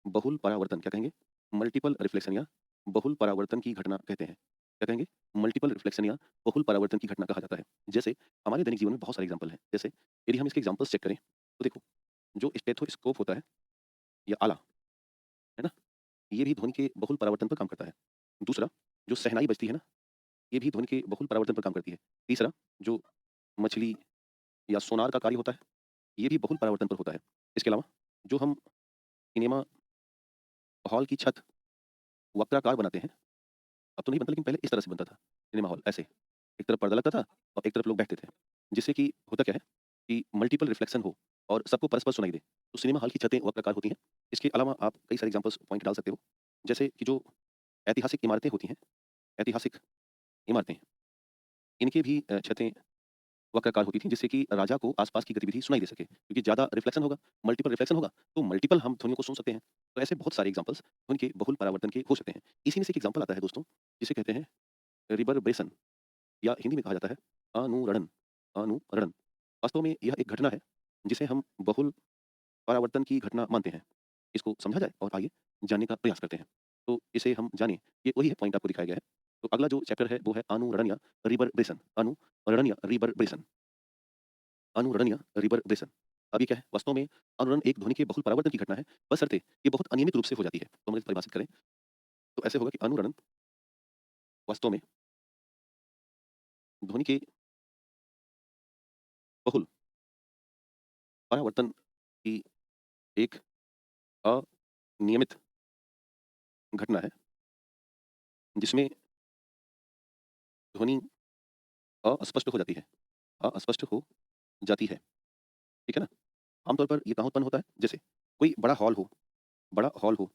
बहुल परावर्तन। क्या कहेंगे? मल्टीपल रिफ्लेक्शन या बहुल परावर्तन की घटना कहते हैं। क्या कहेंगे? मल्टीपल रिफ्लेक्शन या बहुल परावर्तन की घटना कहा जाता है। जैसे हमारे दैनिक जीवन में बहुत सारे एग्जाम्पल हैं। जैसे यदि हम इसके एग्जाम्पल्स चेक करें तो देखो, जो स्टेथोस्कोप होता है या आला, है ना? ये भी ध्वनि के बहुल परावर्तन पर काम करता है। दूसरा, जो शहनाई बजती है ना, ये भी ध्वनि के बहुल परावर्तन पर काम करती है। तीसरा, जो मछली या सोनार का कार्य होता है, ये भी बहुल परावर्तन पर होता है। इसके अलावा जो हम सिनेमा हॉल की छत वक्राकार बनाते हैं, अब तो नहीं बनता लेकिन पहले इस तरह से बनता था सिनेमा हॉल, ऐसे। एक तरफ पर्दा लगता था और एक तरफ लोग बैठते थे। जिससे कि होता क्या है कि मल्टीपल रिफ्लेक्शन हो और सबको परस्पर सुनाई दे। तो सिनेमा हॉल की छतें वक्राकार होती हैं। इसके अलावा आप कई सारे एग्जाम्पल्स पॉइंट डाल सकते हो। जैसे कि जो ऐतिहासिक इमारतें होती हैं, ऐतिहासिक इमारतें, इनकी भी छतें वक्राकार होती थी जिससे कि राजा को आसपास की गतिविधि सुनाई दे सके। क्योंकि ज़्यादा रिफ्लेक्शन होगा, मल्टीपल रिफ्लेक्शन होगा, तो मल्टीपल हम ध्वनियों को सुन सकते हैं। तो ऐसे बहुत सारे एग्जाम्पल्स ध्वनि के बहुल परावर्तन के हो सकते हैं। इसी में से एक एग्जाम्पल आता है दोस्तों, जिसे कहते हैं रिवर्बरेशन या हिंदी में कहा जाता है अनुरणन। अनुरणन। वास्तव में यह एक घटना है जिसे हम बहुल परावर्तन की घटना मानते हैं। इसको समझा जाए और आगे जानने का प्रयास करते हैं। तो इसे हम जानें, ये वही है पॉइंट आपको दिखाया गया है। तो अगला जो चैप्टर है वो है अनुरणन या रिवर्बरेशन। अनुरणन या रिवर्बरेशन। अनुरणन या रिवर्बरेशन। अब ये क्या है? वास्तव में अनुरणन एक ध्वनि के बहुल परावर्तन की घटना है, बशर्ते ये बहुत अनियमित रूप से हो जाती है। तो हम इसे परिभाषित करें तो ऐसे होगा कि अनुरणन वास्तव में ध्वनि के बहुल परावर्तन की एक अनियमित घटना है जिसमें ध्वनि अस्पष्ट हो जाती है। अस्पष्ट हो जाती है, ठीक है ना? आमतौर पर ये कहाँ उत्पन्न होता है? जैसे कोई बड़ा हॉल हो,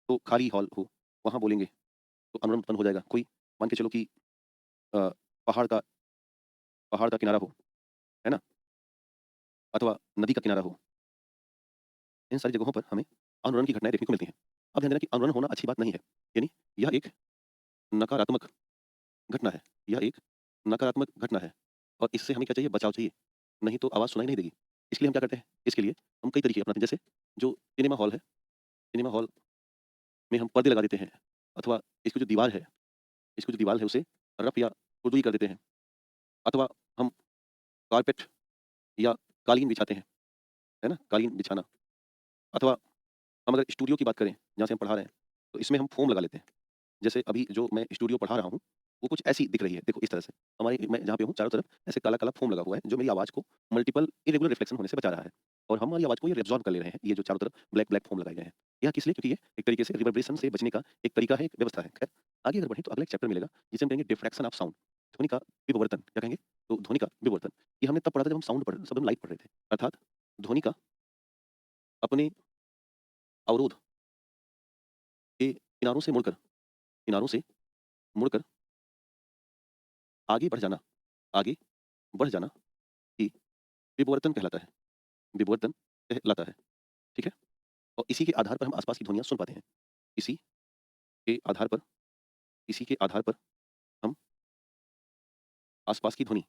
तो खाली हॉल हो, वहाँ बोलेंगे तो अनुरण उत्पन्न हो जाएगा। कोई मान के चलो कि अ, पहाड़ का पहाड़ का किनारा हो, है ना? अथवा नदी का किनारा हो। इन सारी जगहों पर हमें अनुरण की घटनाएँ देखने को मिलती हैं। अब ध्यान देना कि अनुरण होना अच्छी बात नहीं है। यानी यह एक नकारात्मक घटना है। यह एक नकारात्मक घटना है और इससे हमें क्या चाहिए? बचाव चाहिए। नहीं तो आवाज़ सुनाई नहीं देगी। इसलिए हम क्या करते हैं? इसके लिए हम कई तरीके अपनाते हैं। जैसे जो सिनेमा हॉल है, सिनेमा हॉल में हम पर्दे लगा देते हैं अथवा इसकी जो दीवार है, इसकी जो दीवार है उसे रफ़ या खुरदुरी कर देते हैं अथवा हम कारपेट या कालीन बिछाते हैं, है ना? कालीन बिछाना अथवा हम अगर स्टूडियो की बात करें, जहाँ से हम पढ़ा रहे हैं, तो इसमें हम फ़ोम लगा लेते हैं। जैसे अभी जो मैं स्टूडियो पढ़ा रहा हूँ, वो कुछ ऐसी दिख रही है, देखो इस तरह से। हमारी मैं जहाँ पे हूँ चारों तरफ ऐसे काला-काला फ़ोम लगा हुआ है, जो मेरी आवाज़ को मल्टीपल इर्रेगुलर रिफ्लेक्शन होने से बचा रहा है। और हमारी आवाज़ को ये एब्ज़ॉर्ब कर ले रहे हैं, ये जो चारों तरफ ब्लैक फ़ोम लगाए गए हैं। यह किस लिए? क्योंकि ये एक तरीके से रिवर्बरेशन से बचने का एक तरीका है, एक व्यवस्था है। खैर, आगे अगर बढ़ें तो अगला एक चैप्टर मिलेगा, जिसे हम कहेंगे डिफ्रैक्शन ऑफ साउंड, ध्वनि का विवर्तन। क्या कहेंगे? तो ध्वनि का विवर्तन। ये हमने तब पढ़ा था जब हम साउंड पढ़ जब हम लाइट पढ़ रहे थे। अर्थात ध्वनि का अपने अवरोध के किनारों से मुड़कर आगे बढ़ जाना आगे बढ़ जाना ही विवर्तन कहलाता है। विवर्तन कहलाता है, ठीक है? और इसी के आधार पर हम आस-पास की ध्वनियाँ सुन पाते हैं। इसी के आधार पर इसी के आधार पर हम आस-पास की ध्वनि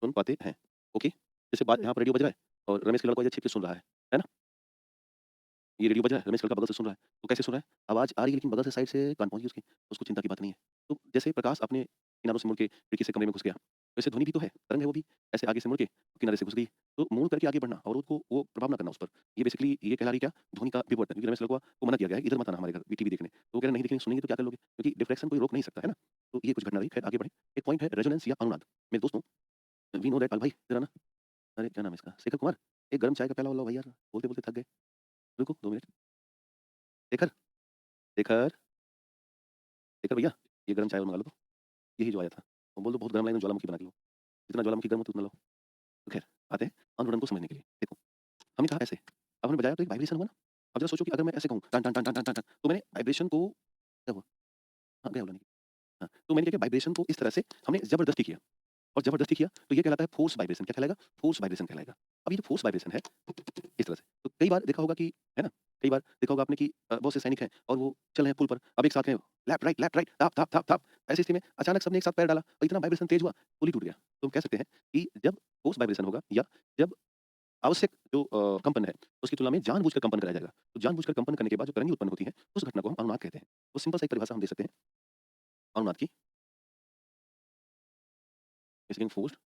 सुन पाते हैं। ओके? जैसे बात यहाँ पर रेडियो बज रहा है और रमेश के लड़का इधर छिप के सुन रहा है ना? ये रेडियो बज रहा है, रमेश लड़का बगल से सुन रहा है। तो कैसे सुन रहा है? आवाज़ आ रही है लेकिन बगल से साइड से कान पहुँच गई उसकी, उसको चिंता की बात नहीं है। तो जैसे प्रकाश अपने किनारों से मुड़ के खिड़की से कमरे में घुस गया, वैसे ध्वनि भी तो है, तरंग है वो भी, ऐसे आगे से मुड़ के किनारे से घुस गई। तो मुड़ करके आगे बढ़ना और उसको वो प्रभाव ना करना उस पर। ये बेसिकली ये कहला रही क्या? ध्वनि का विवर्तन, क्योंकि रमेश लड़का को मना किया गया है, इधर मत आना हमारे घर टीवी देखने। तो वो कह रहे नहीं देखेंगे, सुनेंगे तो क्या कर लोगे? क्योंकि डिफ्लेक्शन कोई रोक नहीं सकता, है ना? तो ये कुछ घटना रही, खैर आगे बढ़ें। एक पॉइंट है रेजोनेंस या अनुनाद। मेरे दोस्तों, वी नो दैट भाई इधर आना। अरे क्या नाम है इसका? शेखर कुमार, एक गरम चाय का प्याला लाओ भाई यार, बोलते-बोलते थक गए। रुको 2 मिनट। शेखर, शेखर, शेखर भैया, ये गरम चाय और मँगा लो तो। यही जो आया था। और बोल दो बहुत गरम लाइन में ज्वालामुखी बना के लो। जितना ज्वालामुखी गर्म होती है उतना लो। तो ख़ैर आते हैं अनुरणन को समझने के लिए। देखो, हमने कहा ऐसे, अब हमने बजाया तो एक वाइब्रेशन हुआ ना? अब ज़रा सोचो कि अगर मैं ऐसे कहूँ टन टन टन टन टन टन टन, तो मैंने वाइब्रेशन को क्या हुआ? हाँ, गया बुलाने। हाँ, तो मैंने क्या किया वाइब्रेशन को इस तरह से हमने ज़बरदस्ती किया और ज़बरदस्ती किया तो ये कहलाता है फ़ोर्स वाइब्रेशन। क्या कहलाएगा? फ़ोर्स वाइब्रेशन कहलाएगा। अब ये जो फ़ोर्स वाइब्रेशन है इस तरह से, तो कई बार देखा होगा कि है ना? कई बार देखा होगा आपने कि बहुत से सैनिक हैं और वो चल रहे हैं पुल पर, अब एक साथ हैं लेफ्ट राइट, थाप थाप थाप थाप, ऐसी स्थिति में अचानक सबने एक साथ पैर डाला और इतना वाइब्रेशन तेज हुआ, पुल ही टूट गया। तो हम कह सकते हैं कि जब फ़ोर्स वाइब्रेशन होगा या जब आवश्यक जो कंपन है, उसकी तुलना में जानबूझकर कंपन कराया जाएगा। तो जानबूझकर कंपन करने के बाद जो तरंगें उत्पन्न होती हैं, उस घटना को हम अनुनाद कहते हैं। तो सिंपल सा एक परिभाषा हम दे सकते हैं अनुनाद की, basically forced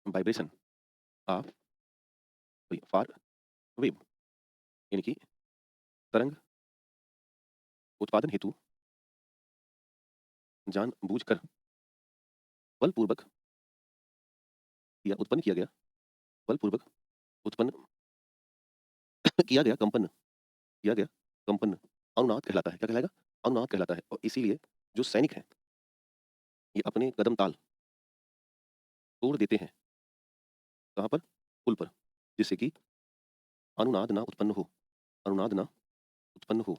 vibration of far wave, यानी कि तरंग उत्पादन हेतु जानबूझकर बलपूर्वक या उत्पन्न किया गया बलपूर्वक उत्पन्न किया गया कंपन अनुनाद कहलाता है। क्या कहलाएगा? अनुनाद कहलाता है और इसीलिए जो सैनिक हैं, ये अपने कदम ताल तोड़ देते हैं। कहाँ पर? पुल पर, जिससे कि अनुनाद ना उत्पन्न हो, अनुनाद ना उत्पन्न हो।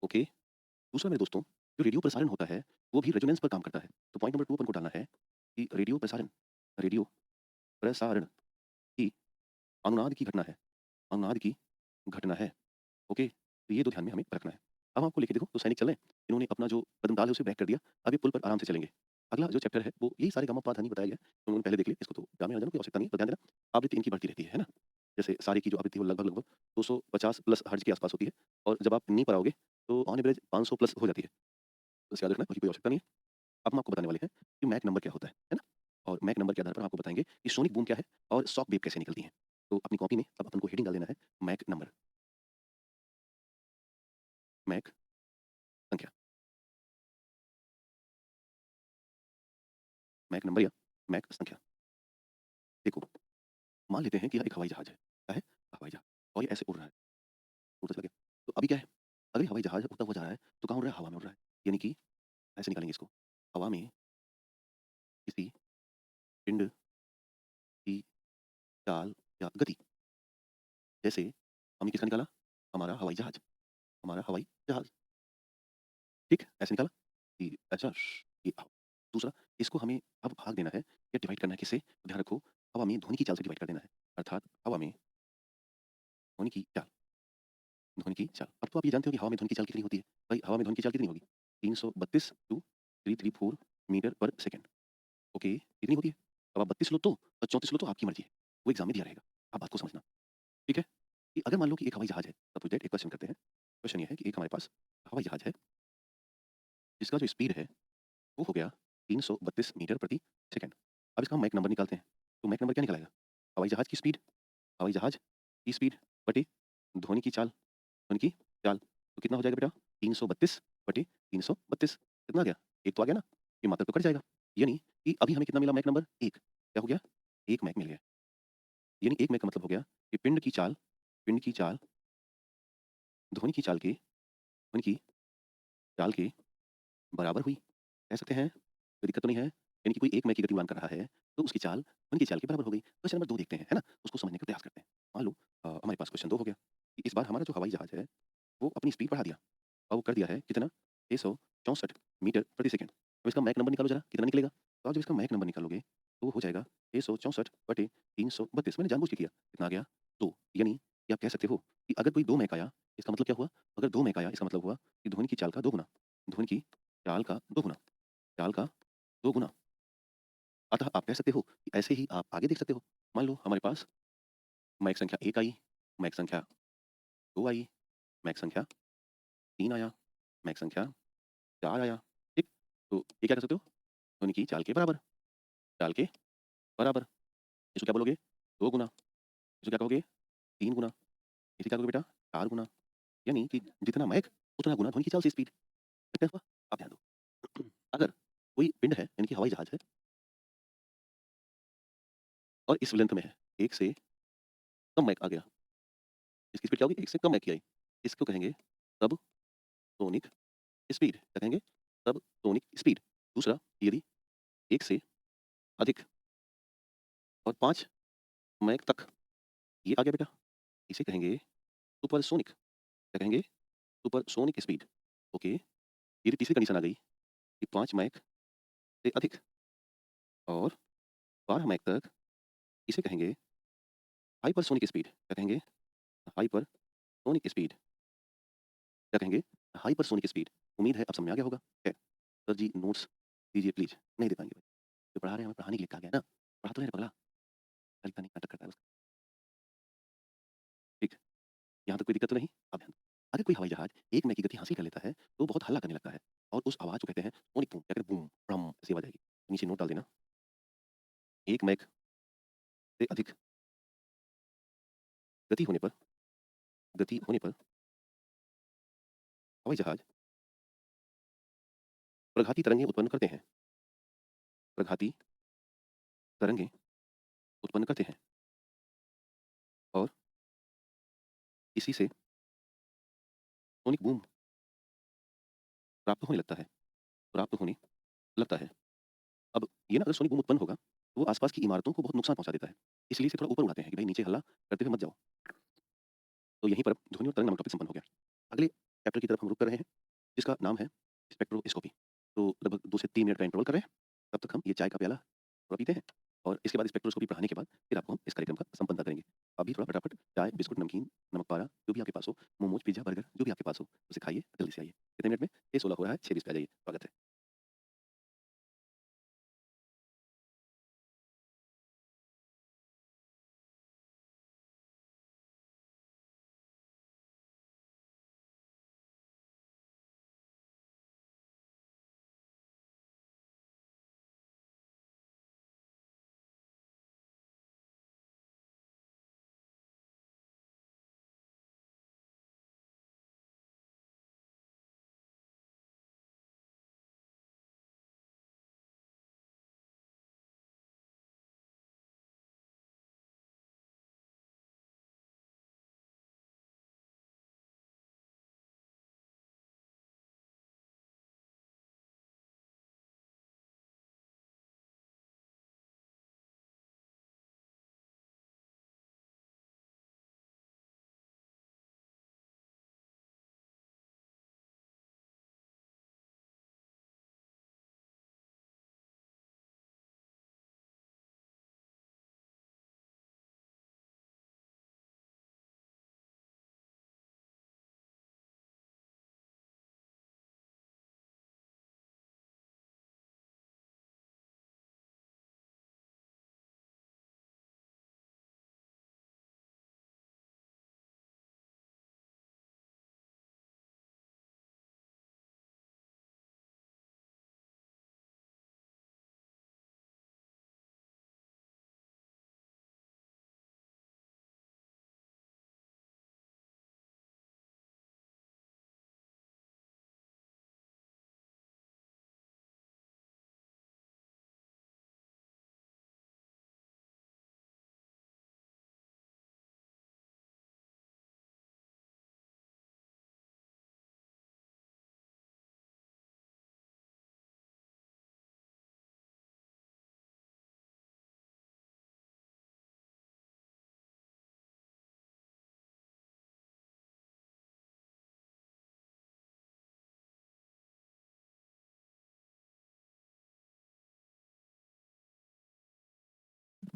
ओके? दूसरा मेरे दोस्तों, जो रेडियो प्रसारण होता है, वो भी रेजोनेंस पर काम करता है। तो पॉइंट नंबर 2 अपन को डालना है कि रेडियो प्रसारण ही अनुनाद की घटना है, अनुनाद की घटना है। ओके? तो ये 2 ध्यान में हमें रखना है। अब हम आपको लेके देखो, तो सैनिक चल रहे हैं, इन्होंने अपना जो कदम ताल है उसे ब्रेक कर दिया, अब ये पुल पर आराम से चलेंगे। अगला जो चैप्टर है वो यही सारेगामापा धा नी बताया गया है, तो उन्होंने पहले देख लिया, इसको तो ड्रामे में आ जाना कोई आवश्यकता नहीं है, पर ध्यान देना आवृत्ति इनकी बढ़ती रहती है ना? जैसे सारे की जो आवृत्ति है वो लगभग-लगभग 250 प्लस हर्ट्ज के आस-पास होती है और जब आप नी पर आओगे, तो ऑन एवरेज 500 प्लस हो जाती है। तो इसे याद रखना, बाकी कोई आवश्यकता नहीं है। अब हम आपको बताने वाले हैं कि मैक नंबर क्या होता है ना? और मैक नंबर के आधार पर हम आपको बताएँगे कि सोनिक बूम क्या है और शॉक वेव कैसे निकलती हैं। तो अपनी कॉपी में अब अपन को हेडिंग डाल देना है मैक नंबर, मैक संख्या, मैक नंबर या मैक संख्या। देखो, मान लेते हैं कि यह एक हवाई जहाज है। क्या है? हवाई जहाज और ये ऐसे उड़ रहा है, उड़ता चला गया। तो अभी क्या है? अगर ये हवाई जहाज उड़ता हुआ जा रहा है, तो कहाँ उड़ रहा है? हवा में उड़ रहा है। यानी कि ऐसे निकालेंगे इसको, हवा में किसी पिंड की चाल या गति। जैसे हमने किसका निकाला? हमारा हवाई जहाज, हमारा हवाई जहाज। ठीक? ऐसे निकाला कि अच्छा ये दूसरा, इसको हमें अब भाग देना है या डिवाइड करना है किससे? ध्यान रखो, हवा में ध्वनि की चाल से डिवाइड कर देना है। अर्थात हवा में ध्वनि की चाल, ध्वनि की चाल। अब तो आप ये जानते हो कि हवा में ध्वनि की चाल कितनी होती है? भाई हवा में ध्वनि की चाल कितनी होगी? 332 to 334 metre per second. Okay, कितनी होती है? अब आप 32 लो तो और 34 लो तो आपकी मर्ज़ी है। वो एग्ज़ाम में दिया रहेगा। आप बात को समझना, ठीक है? कि अगर मान लो कि एक हवाई जहाज़ है, सपोज़ दैट एक क्वेश्चन करते हैं। क्वेश्चन ये है कि एक हमारे पास हवाई जहाज़ है, जिसका जो स्पीड है वो हो गया 332 मीटर प्रति सेकंड। अब इसका हम मैक नंबर निकालते हैं। तो मैक नंबर क्या निकल आएगा? हवाई जहाज़ की स्पीड, हवाई जहाज़ की स्पीड बटे ध्वनि की चाल, ध्वनि की चाल। तो कितना हो जाएगा बेटा? 332 बटे 332 कितना आ गया? 1 तो आ गया ना? ये मात्रक तो कट जाएगा। यानी कि अभी हमें कितना मिला मैक नंबर? 1। क्या हो गया? 1 मैक मिल गया। यानी 1 मैक का मतलब हो गया कि पिंड की चाल ध्वनि की चाल के बराबर हुई। कह सकते हैं, कोई दिक्कत तो नहीं है? यानी कि कोई 1 मैक की गति उड़ान कर रहा है, तो उसकी चाल ध्वनि की चाल के बराबर हो गई। क्वेश्चन नंबर 2 देखते हैं, है ना? उसको समझने का प्रयास करते हैं। मान लो हमारे पास क्वेश्चन 2 हो गया कि इस बार हमारा जो हवाई जहाज़ है, वो अपनी स्पीड बढ़ा दिया और वो कर दिया है कितना? 664 मीटर प्रति सेकंड। अब इसका मैक नंबर निकालो ज़रा, कितना निकलेगा? तो आप जब इसका मैक नंबर निकालोगे, तो वो हो जाएगा 664 बटे 332। मैंने जानबूझ के किया। कितना आ गया? 2। यानी कि आप कह सकते हो कि अगर कोई 2 मैक आया, इसका मतलब क्या हुआ? अगर 2 मैक आया, इसका मतलब हुआ कि ध्वनि की चाल का 2 गुना। ध्वनि की चाल का 2 गुना। चाल का 2 गुना। अतः आप कह सकते हो कि ऐसे ही आप आगे देख सकते हो। मान लो हमारे पास मैक संख्या 1 आई, मैक संख्या 2 आई, मैक संख्या 3 आया, मैक संख्या 4 आया, ठीक? तो ये क्या कर सकते हो? ध्वनि की चाल के बराबर, चाल के बराबर। इसको क्या बोलोगे? 2 गुना। इसको क्या कहोगे? 3 गुना। इसे क्या कहोगे बेटा? 4 गुना। यानी कि जितना मैक उतना गुना ध्वनि की चाल से स्पीड। कितना हुआ? आप ध्यान दो। अगर कोई पिंड है यानी कि हवाई जहाज है और इस लेंथ में है, 1 से कम मैक आ गया। इसकी स्पीड क्या होगी? 1 से कम मैक की आई। इसको कहेंगे सबसोनिक स्पीड। क्या कहेंगे? Subsonic speed. दूसरा, यदि 1 से अधिक और 5 मैक तक ये आ गया बेटा, इसे कहेंगे सुपरसोनिक। क्या कहेंगे? Supersonic speed. ओके, यदि तीसरी कंडीशन आ गई कि 5 मैक से अधिक और 12 मैक तक, इसे कहेंगे हाइपरसोनिक स्पीड। क्या कहेंगे? Hypersonic speed. क्या कहेंगे? Hypersonic speed. उम्मीद है अब समझ में आ गया होगा। खैर, सर जी नोट्स दीजिए प्लीज़। नहीं दे पाएँगे भाई। जो पढ़ा रहे हैं हमें पढ़ाने के लिए कहा गया है ना। पढ़ा तो नहीं रहे पगला, लिखता नहीं, नाटक करता है बस। ठीक है, यहाँ तक कोई दिक्कत तो नहीं? अब ध्यान दो। अगर कोई हवाई जहाज 1 मैक की गति हासिल कर लेता है, तो बहुत हल्ला करने लगता है और उस आवाज़ को कहते हैं सोनिक बूम। क्या कहते हैं? बूम, ब्रम ऐसी आवाज़ आएगी। नीचे नोट डाल देना। 1 मैक से अधिक गति होने पर गति होने पर हवाई जहाज प्रघाती तरंगें उत्पन्न करते हैं। प्रघाती तरंगें उत्पन्न करते हैं और इसी से सोनिक बूम प्राप्त होने लगता है, प्राप्त होने लगता है। अब ये ना अगर सोनिक बूम उत्पन्न होगा, तो वो आस-पास की इमारतों को बहुत नुकसान पहुँचा देता है। इसलिए इसे थोड़ा ऊपर उड़ाते हैं कि भाई नीचे हल्ला करते हुए मत जाओ। तो यहीं पर ध्वनि और तरंग नामक टॉपिक संपन्न हो गया। अगले चैप्टर की तरफ हम रुक कर रहे हैं, जिसका नाम है स्पेक्ट्रोस्कोपी। तो लगभग 2 से 3 मिनट का इंटरवल कर रहे हैं, तब तक हम ये चाय का प्याला थोड़ा पीते हैं और इसके बाद स्पेक्ट्रोस्कोपी पढ़ाने के बाद फिर आपको हम इस कार्यक्रम का संपन्नता करेंगे। अभी थोड़ा फटाफट चाय, बिस्कुट, नमकीन, नमक पारा जो भी आपके पास हो, मोमोज़, पिज़्ज़ा, बर्गर जो भी आपके पास हो, उसे खाइए, जल्दी से आइए। कितने मिनट में? 6:16 हो रहा है, 6:20 पे आ जाइए। स्वागत है।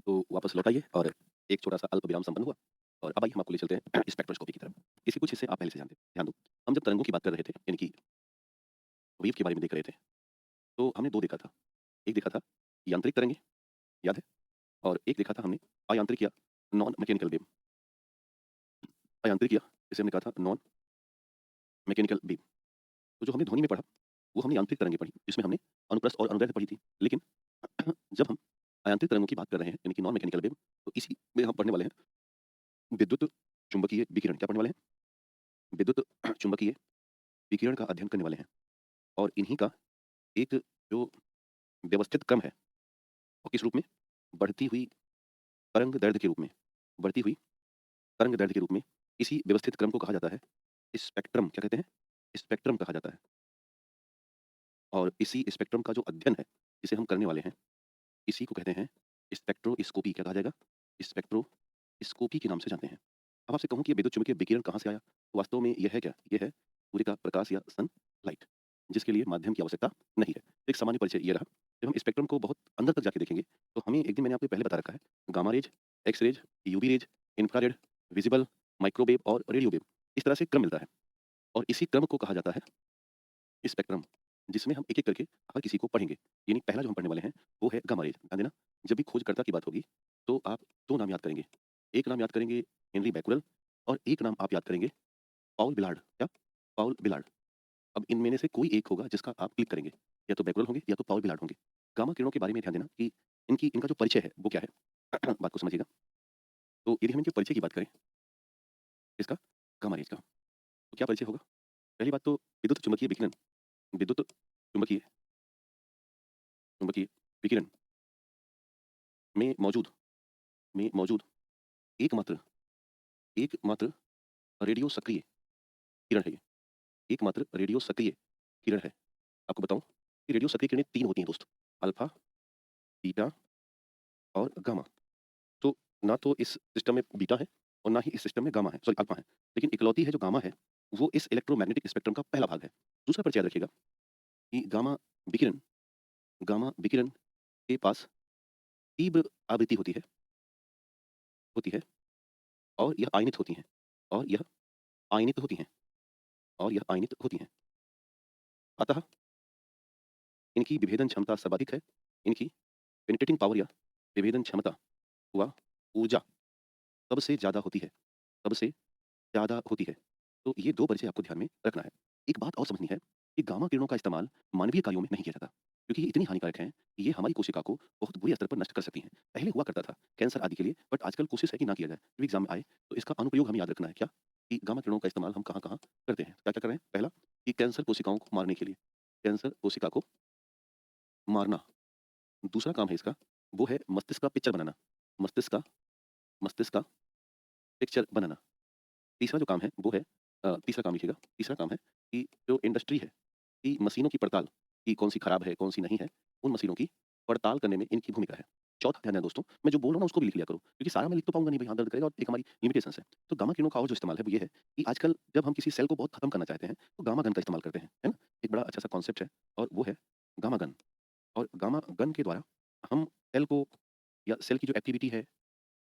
तो वापस लौट आइए और एक छोटा-सा अल्प विराम संपन्न हुआ और अब आइए हम आपको ले चलते हैं स्पेक्ट्रोस्कोपी की तरफ। इसके कुछ हिस्से आप पहले से जानते हैं। ध्यान दो, हम जब तरंगों की बात कर रहे थे, यानी कि वेव के बारे में देख रहे थे, तो हमने 2 देखा था। एक देखा था यांत्रिक तरंगें, याद है? और एक देखा था हमने अयांत्रिक या नॉन मैकेनिकल वेव। अयांत्रिक या जिसे हमने कहा था नॉन मैकेनिकल वेव। तो जो हमने ध्वनि में पढ़ा, वो हमने यांत्रिक तरंगें पढ़ी, जिसमें हमने अनुप्रस्थ और अनुदैर्ध्य पढ़ी थी। लेकिन जब हम अयांत्रिक तरंगों की बात कर रहे हैं, यानी कि नॉन मैकेनिकल वेव, तो इसी में हम पढ़ने वाले हैं विद्युत चुम्बकीय विकिरण। क्या पढ़ने वाले हैं? विद्युत चुम्बकीय विकिरण का अध्ययन करने वाले हैं। और इन्हीं का एक जो व्यवस्थित क्रम है, वो किस रूप में? बढ़ती हुई तरंग दैर्ध्य के रूप में। बढ़ती हुई तरंग दैर्ध्य के रूप में इसी व्यवस्थित क्रम को कहा जाता है स्पेक्ट्रम। क्या कहते हैं? स्पेक्ट्रम कहा जाता है। और इसी स्पेक्ट्रम का जो अध्ययन है, जिसे हम करने वाले हैं, इसी को कहते हैं स्पेक्ट्रोस्कोपी। क्या कहा जाएगा? स्पेक्ट्रोस्कोपी के नाम से जानते हैं। अब आपसे कहूँ कि ये विद्युत चुम्बकीय विकिरण कहाँ से आया? तो वास्तव में ये है क्या? ये है सूर्य का प्रकाश या सनलाइट, जिसके लिए माध्यम की आवश्यकता नहीं है। एक सामान्य परिचय ये रहा। जब हम स्पेक्ट्रम को बहुत अंदर तक जाके देखेंगे, तो हमें एक दिन मैंने आपको पहले बता रखा है, gamma rays, X rays, UV rays, infrared, visible, microwave और रेडियो वेव, इस तरह से क्रम मिलता है। और इसी क्रम को कहा जाता है स्पेक्ट्रम, जिसमें हम एक-एक करके हर किसी को पढ़ेंगे। यानी पहला जो हम पढ़ने वाले हैं, वो है गामा रेज। ध्यान देना, जब भी खोजकर्ता की बात होगी, तो आप 2 नाम याद करेंगे। एक नाम याद करेंगे हेनरी बैक्यूरेल और एक नाम आप याद करेंगे पाउल बिलार्ड। क्या? पाउल बिलार्ड। अब इनमें से कोई एक होगा जिसका आप क्लिक करेंगे, या तो बैक्यूरेल होंगे या तो पाउल बिलार्ड होंगे। गामा किरणों के बारे में ध्यान देना कि इनका जो परिचय है, वो क्या है? बात को समझिएगा। तो यदि हम इनके परिचय की बात करें, इसका गामा रेज का, तो क्या परिचय होगा? पहली बात तो विद्युत चुम्बकीय विकिरण, विद्युत चुम्बकीय चुम्बकीय विकिरण में मौजूद एकमात्र एकमात्र रेडियो सक्रिय किरण है ये। एकमात्र रेडियो सक्रिय किरण है। आपको बताऊँ कि रेडियो सक्रिय किरणें 3 होती हैं दोस्त, अल्फा, बीटा और गामा। तो ना तो इस सिस्टम में बीटा है और ना ही इस सिस्टम में गामा है, सॉरी अल्फा है। लेकिन इकलौती है जो गामा है, वो इस इलेक्ट्रोमैग्नेटिक स्पेक्ट्रम का पहला भाग है। दूसरा परिचय याद रखिएगा कि विकिरण गामा विकिरण के पास तीव्र आवृत्ति होती है और यह आयनित होती हैं और यह आयनित होती हैं और यह आयनित होती हैं। अतः इनकी विभेदन क्षमता सर्वाधिक है। इनकी पेनिट्रेटिंग पावर या विभेदन क्षमता व ऊर्जा सबसे ज़्यादा होती है, सबसे ज़्यादा होती है। तो ये 2 परिचय आपको ध्यान में रखना है। एक बात और समझनी है कि गामा किरणों का इस्तेमाल मानवीय कार्यों में नहीं किया जाता, क्योंकि ये इतनी हानिकारक हैं कि ये हमारी कोशिका को बहुत बुरे स्तर पर नष्ट कर सकती हैं। पहले हुआ करता था कैंसर आदि के लिए, बट आजकल कोशिश है कि ना किया जाए। जब एग्ज़ाम में आए तो इसका अनुप्रयोग हमें याद रखना है। क्या? कि गामा किरणों का इस्तेमाल हम कहाँ-कहाँ करते हैं। क्या-क्या कर रहे हैं? पहला, कि कैंसर कोशिकाओं को मारने के लिए, कैंसर कोशिका को मारना। दूसरा काम है इसका, वो है मस्तिष्क का पिक्चर बनाना। मस्तिष्क का मस्तिष्क का पिक्चर बनाना। तीसरा जो काम है वो है तीसरा काम लिखिएगा। तीसरा काम है कि जो इंडस्ट्री है, कि मशीनों की पड़ताल, कि कौन-सी खराब है, कौन-सी नहीं है, उन मशीनों की पड़ताल करने में इनकी भूमिका है। चौथा ध्यान देना दोस्तों, मैं जो बोल रहा हूँ उसको भी लिख लिया करो, क्योंकि सारा मैं लिख तो पाऊँगा नहीं भई, हाथ दर्द करेगा और एक हमारी लिमिटेशंस है। तो गामा किरणों का और जो इस्तेमाल है वो ये है कि आजकल जब हम किसी सेल को बहुत खत्म करना चाहते हैं, तो गामा गन का इस्तेमाल करते हैं, है ना? एक बड़ा अच्छा-सा कॉन्सेप्ट है और वो है गामा गन। और गामा गन के द्वारा हम सेल को या सेल की जो एक्टिविटी है,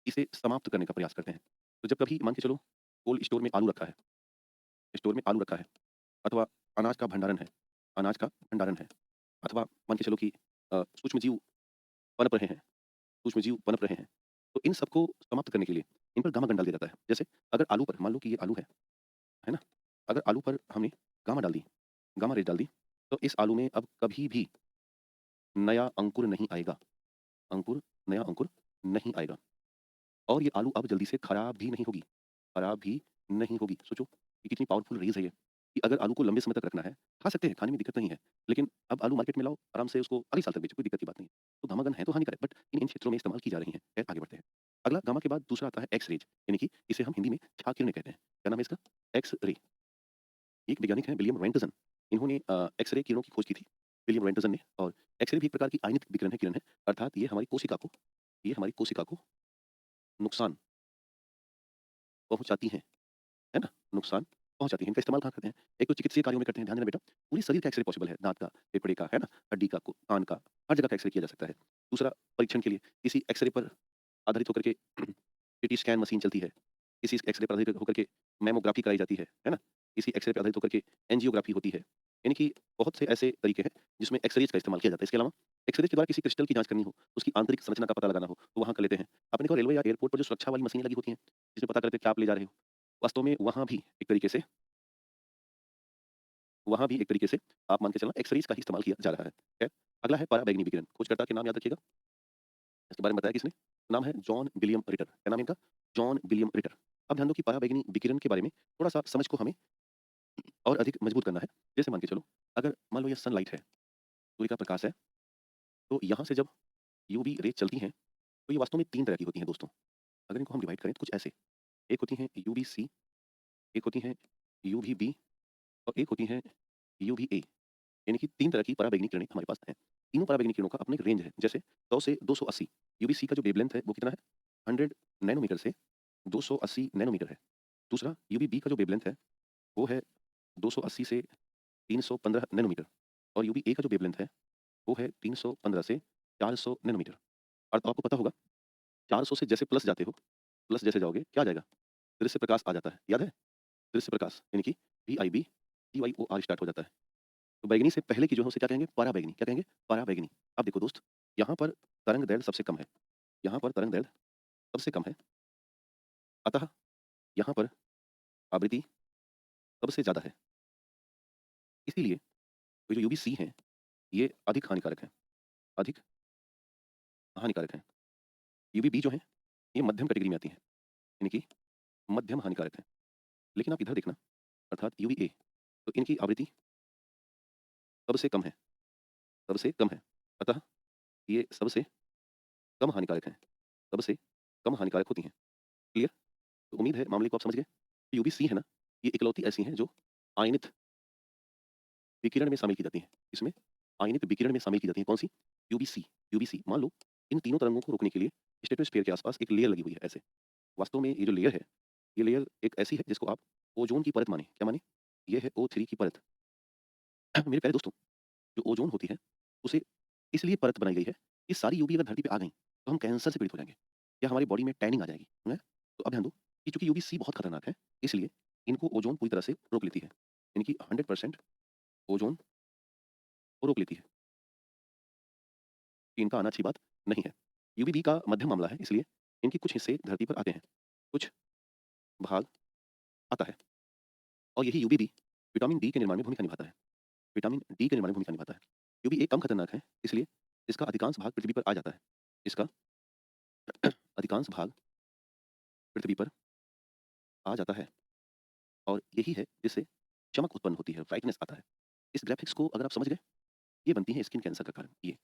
इसे समाप्त करने का प्रयास करते हैं। तो जब कभी मान के चलो कोल्ड स्टोर में आलू रखा है, स्टोर में आलू रखा है, अथवा अनाज का भंडारण है, अनाज का भंडारण है, अथवा मान के चलो कि सूक्ष्मजीव पनप रहे हैं, सूक्ष्मजीव पनप रहे हैं, तो इन सबको समाप्त करने के लिए इन पर गामा गन डाल दिया जाता है। जैसे अगर आलू पर मान लो कि ये आलू है ना? अगर आलू पर हमने गामा डाल दी, गामा रेज़ डाल दी, तो इस आलू में अब कभी भी नया अंकुर नहीं आएगा, अंकुर नया अंकुर नहीं आएगा और ये आलू अब जल्दी से खराब भी नहीं होगी, खराब भी नहीं होगी। सोचो कि कितनी पावरफुल रेज़ है ये, कि अगर आलू को लंबे समय तक रखना है, खा सकते हैं, खाने में दिक्कत नहीं है। लेकिन अब आलू मार्केट में लाओ, आराम से उसको अगले साल तक बेचो, कोई दिक्कत की बात नहीं है। तो गामा गन है तो हानिकारक, बट इन क्षेत्रों में इस्तेमाल की जा रही हैं। खैर आगे बढ़ते हैं। अगला गामा के बाद दूसरा आता है एक्स-रेज़, यानी कि इसे हम हिंदी में छाया किरणें कहते हैं। क्या नाम है इसका? एक्स-रे। एक वैज्ञानिक हैं विलियम वेंटज़न, इन्होंने एक्स-रे किरणों की खोज की थी, विलियम वेंटज़न ने। और एक्स-रे भी एक प्रकार की आयनिक किरण है, अर्थात ये हमारी कोशिका को नुकसान पहुँचाती हैं, है ना? नुकसान पहुँचाती हैं। इनका इस्तेमाल कहाँ करते हैं? एक तो चिकित्सीय कार्यों में करते हैं, ध्यान देना बेटा। पूरे शरीर का एक्स-रे पॉसिबल है, दाँत का, फेफड़े का, है ना? हड्डी का, कान का, हर जगह का एक्स-रे किया जा सकता है। दूसरा, परीक्षण के लिए किसी एक्स-रे पर आधारित होकर के सीटी स्कैन मशीन चलती है, किसी एक्स-रे पर आधारित होकर के मैमोग्राफी कराई जाती है ना? किसी एक्स-रे पे आधारित होकर के एंजियोग्राफी होती है। यानी कि बहुत से ऐसे तरीके हैं जिसमें एक्स-रेज़ का इस्तेमाल किया जाता है। इसके अलावा एक्स-रेज़ के द्वारा किसी क्रिस्टल की जाँच करनी हो, उसकी आंतरिक संरचना का पता लगाना हो, तो वहाँ कर लेते हैं। आपने देखा रेलवे या एयरपोर्ट पर जो सुरक्षा वाली मशीनें लगी होती हैं, जिसमें पता करते हैं क्या आप ले जा रहे हो। वास्तव में वहाँ भी एक तरीके से आप मान के चलना एक्स-रेज़ का ही इस्तेमाल किया जा रहा है। खैर, अगला है पराबैंगनी विकिरण। खोजकर्ता के नाम याद रखिएगा। इसके बारे में बताया किसने? नाम है जॉन विलियम रिटर। क्या नाम है इनका? John William Ritter. अब ध्यान दो कि पराबैंगनी विकिरण के बारे में थोड़ा-सा समझ को हमें और अधिक मजबूत करना है। जैसे मान के चलो, अगर मान लो ये सनलाइट है, सूर्य का प्रकाश है, तो यहाँ से जब यूवी रे चलती हैं, तो ये वास्तव में 3 तरह की होती हैं दोस्तों। अगर इनको हम डिवाइड करें तो कुछ ऐसे, एक होती हैं यूवीसी, एक होती हैं यूवीबी और एक होती हैं यूवीए। यानी कि 3 तरह की पराबैंगनी किरणें हमारे पास हैं। तीनों पराबैंगनी किरणों का अपना एक रेंज है। जैसे 100 से 280 यूवीसी का जो वेवलेंथ है वो कितना है? 100 नैनोमीटर से 280 नैनोमीटर है। दूसरा यूवीबी का जो वेवलेंथ है वो है 280 से 315 नैनोमीटर और यूवीए का जो वेवलेंथ है वो है 315 से 400 नैनोमीटर। और आपको पता होगा 400 से जैसे प्लस जाते हो, प्लस जैसे जाओगे क्या आ जाएगा? दृश्य प्रकाश आ जाता है। याद है? दृश्य प्रकाश यानी कि वीआईबी, टीवाईओआर स्टार्ट हो जाता है। तो बैंगनी से पहले की जो है उसे क्या कहेंगे? पराबैंगनी। क्या कहेंगे? पराबैंगनी। अब देखो दोस्त, यहाँ पर तरंग दैर्ध्य सबसे कम है। यहाँ पर तरंग दैर्ध्य सबसे कम है। अतः यहाँ पर आवृत्ति सबसे ज़्यादा है। इसीलिए ये जो यूवीसी हैं, ये अधिक हानिकारक हैं। अधिक हानिकारक हैं। यूवीबी जो हैं, ये मध्यम कैटेगरी में आती हैं। यानी कि मध्यम हानिकारक हैं। लेकिन आप इधर देखना अर्थात यूवीए, तो इनकी आवृत्ति सबसे कम है, सबसे कम है। अतः ये सबसे कम हानिकारक हैं, सबसे कम हानिकारक होती हैं। क्लियर? तो उम्मीद है मामले को आप समझ गए। यूवीसी है ना, ये इकलौती ऐसी हैं जो आयनित विकिरण में शामिल की जाती हैं। इसमें आयनित विकिरण में शामिल की जाती हैं। कौन-सी? यूवीसी। यूवीसी मान लो इन तीनों तरंगों को रोकने के लिए स्ट्रेटोस्फीयर के आसपास एक लेयर लगी हुई है ऐसे। वास्तव में ये जो लेयर है, ये लेयर एक ऐसी है जिसको आप ओज़ोन की परत मानें। क्या मानें? ये है O3 की परत। मेरे प्यारे दोस्तों, जो ओज़ोन होती है, उसे इसलिए परत बनाई गई है कि सारी यूवी अगर धरती पे आ गईं, तो हम कैंसर से पीड़ित हो जाएँगे या हमारी बॉडी में टैनिंग आ जाएगी। हैं? तो अब ध्यान दो कि चूँकि यूवीसी बहुत खतरनाक है, इसलिए इनको ओज़ोन पूरी तरह से रोक लेती है। यानी कि 100% ओज़ोन को रोक लेती है। कि इनका आना अच्छी बात नहीं है। यूवीबी का मध्यम मामला है, इसलिए इनके कुछ हिस्से धरती पर आते हैं, कुछ भाग आता है और यही यूवीबी विटामिन डी के निर्माण में भूमिका निभाता है। विटामिन डी के निर्माण में भूमिका निभाता है। यूवीए कम खतरनाक है, इसलिए इसका अधिकांश भाग पृथ्वी पर आ जाता है। इसका अधिकांश भाग पृथ्वी पर आ जाता है और यही है जिससे चमक उत्पन्न होती है, ब्राइटनेस आता है। इस ग्राफिक्स को अगर आप समझ गए, ये बनती है स्किन कैंसर का कारण ये।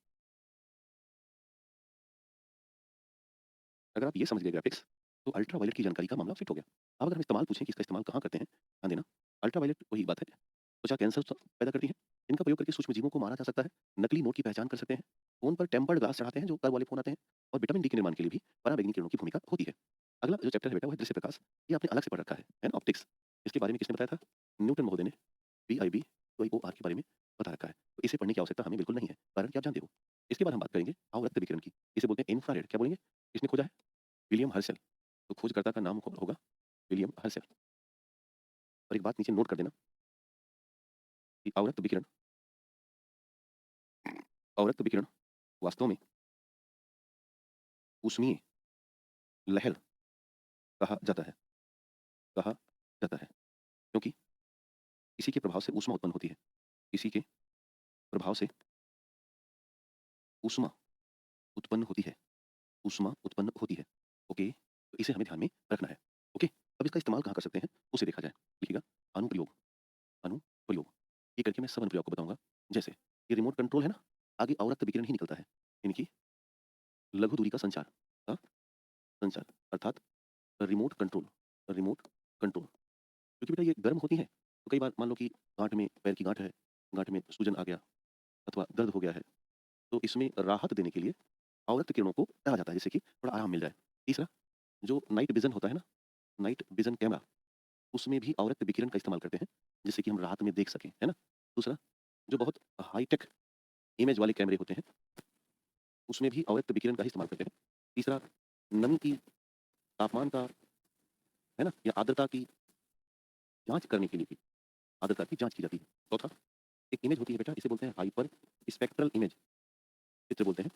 अगर आप ये समझ गए ग्राफिक्स, तो अल्ट्रावायलेट की जानकारी का मामला फिट हो गया। अब अगर हम इस्तेमाल पूछें कि इसका इस्तेमाल कहाँ करते हैं, ध्यान देना, अल्ट्रावायलेट वही बात है, त्वचा कैंसर पैदा करती है। इनका प्रयोग करके सूक्ष्मजीवों को मारा जा सकता है, नकली नोट की पहचान कर सकते हैं, फ़ोन पर टेम्पर्ड ग्लास चढ़ाते हैं जो कर्व वाले फ़ोन आते हैं और विटामिन डी के निर्माण के लिए भी पराबैंगनी किरणों की भूमिका होती है। अगला जो चैप्टर है बेटा वो है दृश्य प्रकाश। ये आपने अलग से पढ़ रखा है ना ऑप्टिक्स। इसके बारे में किसने बताया था? न्यूटन महोदय ने पीआईबी, क्यूआईओआर के बारे में बता रखा है। तो इसे पढ़ने की आवश्यकता हमें बिल्कुल नहीं है, कारण कि आप जानते हो। इसके बाद हम बात करेंगे अवरक्त विकिरण की। इसे बोलते हैं इंफ्रारेड। क्या बोलेंगे? किसने खोजा है? William Herschel. तो खोजकर्ता का नाम होगा विलियम हर्शल। और एक बात नीचे नोट कर देना कि अवरक्त विकिरण वास्तव में ऊष्मीय लहर कहा जाता है, कहा जाता है, क्योंकि इसी के प्रभाव से ऊष्मा उत्पन्न होती है। इसी के प्रभाव से ऊष्मा उत्पन्न होती है, ऊष्मा उत्पन्न होती है। ओके, तो इसे हमें ध्यान में रखना है। ओके, अब इसका इस्तेमाल कहाँ कर सकते हैं उसे देखा जाए। लिखिएगा अनुप्रयोग, अनुप्रयोग। ये करके मैं सब अनुप्रयोग को बताऊंगा। जैसे ये रिमोट कंट्रोल है ना, आगे अवरक्त विकिरण ही निकलता है, यानी कि लघु दूरी का संचार का संचार अर्थात रिमोट कंट्रोल, रिमोट कंट्रोल। क्योंकि बेटा ये गर्म होती हैं, तो कई बार मान लो कि गांठ में, पैर की गांठ है, गांठ में सूजन आ गया अथवा दर्द हो गया है, तो इसमें राहत देने के लिए अवरक्त किरणों को डाला जाता है जिससे कि थोड़ा आराम मिल जाए। तीसरा, जो नाइट विजन होता है ना, नाइट विजन कैमरा, उसमें भी अवरक्त विकिरण का इस्तेमाल करते हैं जिससे कि हम रात में देख सकें, है ना। दूसरा, जो बहुत हाईटेक इमेज वाले कैमरे होते हैं, उसमें भी अवरक्त विकिरण का ही इस्तेमाल करते हैं। तीसरा, नमी की, तापमान का, है ना? या आर्द्रता की जाँच करने के लिए भी आर्द्रता की जाँच की जाती है। चौथा, एक इमेज होती है बेटा, इसे बोलते हैं हाइपर स्पेक्ट्रल इमेज, चित्र बोलते हैं।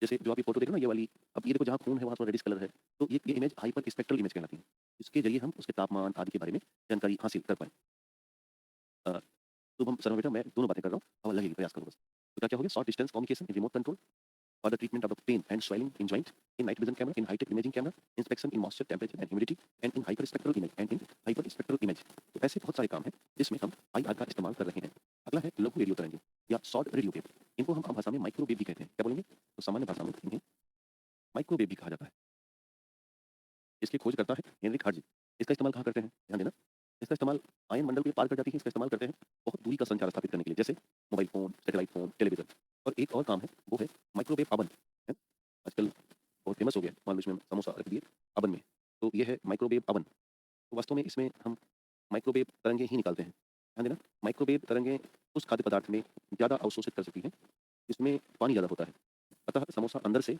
जैसे जो आप ये फ़ोटो देख रहे हो ना ये वाली, अब ये देखो जहाँ खून है वहाँ थोड़ा रेडिश कलर है, तो ये इमेज हाइपर स्पेक्ट्रल इमेज कहलाती है। इसके ज़रिए हम उसके तापमान आदि के बारे में जानकारी हासिल कर पाएँ। अ, शुभम शर्मा बेटा, मैं दोनों बातें कर रहा हूँ, अब लगेगी प्रयास करो बस। तो क्या-क्या हो गया? Short distance communication in remote control, for the treatment of the pain and swelling in joint, in night vision camera, in high-tech imaging camera, inspection in moisture, temperature and humidity, and in hyperspectral image, and in hyperspectral image। तो ऐसे बहुत सारे काम हैं जिसमें हम IR का इस्तेमाल कर रहे हैं। अगला है लघु रेडियो तरंगें या शॉर्ट रेडियो वेव। इनको हम आम भाषा में माइक्रोवेव भी कहते हैं। क्या बोलेंगे? तो सामान्य भाषा में इन्हें माइक्रोवेव भी कहा जाता है। इसकी खोज करता है हेनरिक हार्जी। इसका इस्तेमाल कहाँ करते हैं? ध्यान देना। इसका इस्तेमाल आयन मंडल के पार कर जाती है, इसका इस्तेमाल करते हैं बहुत दूरी का संचार स्थापित करने के लिए, जैसे mobile phone, satellite phone, television. और एक और काम है, वो है माइक्रोवेव अवन, है। आजकल बहुत फेमस हो गया है, मान लो इसमें समोसा रख दिए अवन में, तो ये है माइक्रोवेव अवन। तो वास्तव में इसमें हम माइक्रोवेव तरंगें ही निकालते हैं। ध्यान देना, माइक्रोवेव तरंगें उस खाद्य पदार्थ में ज़्यादा अवशोषित कर सकती हैं, जिसमें पानी ज़्यादा होता है। अतः समोसा अंदर से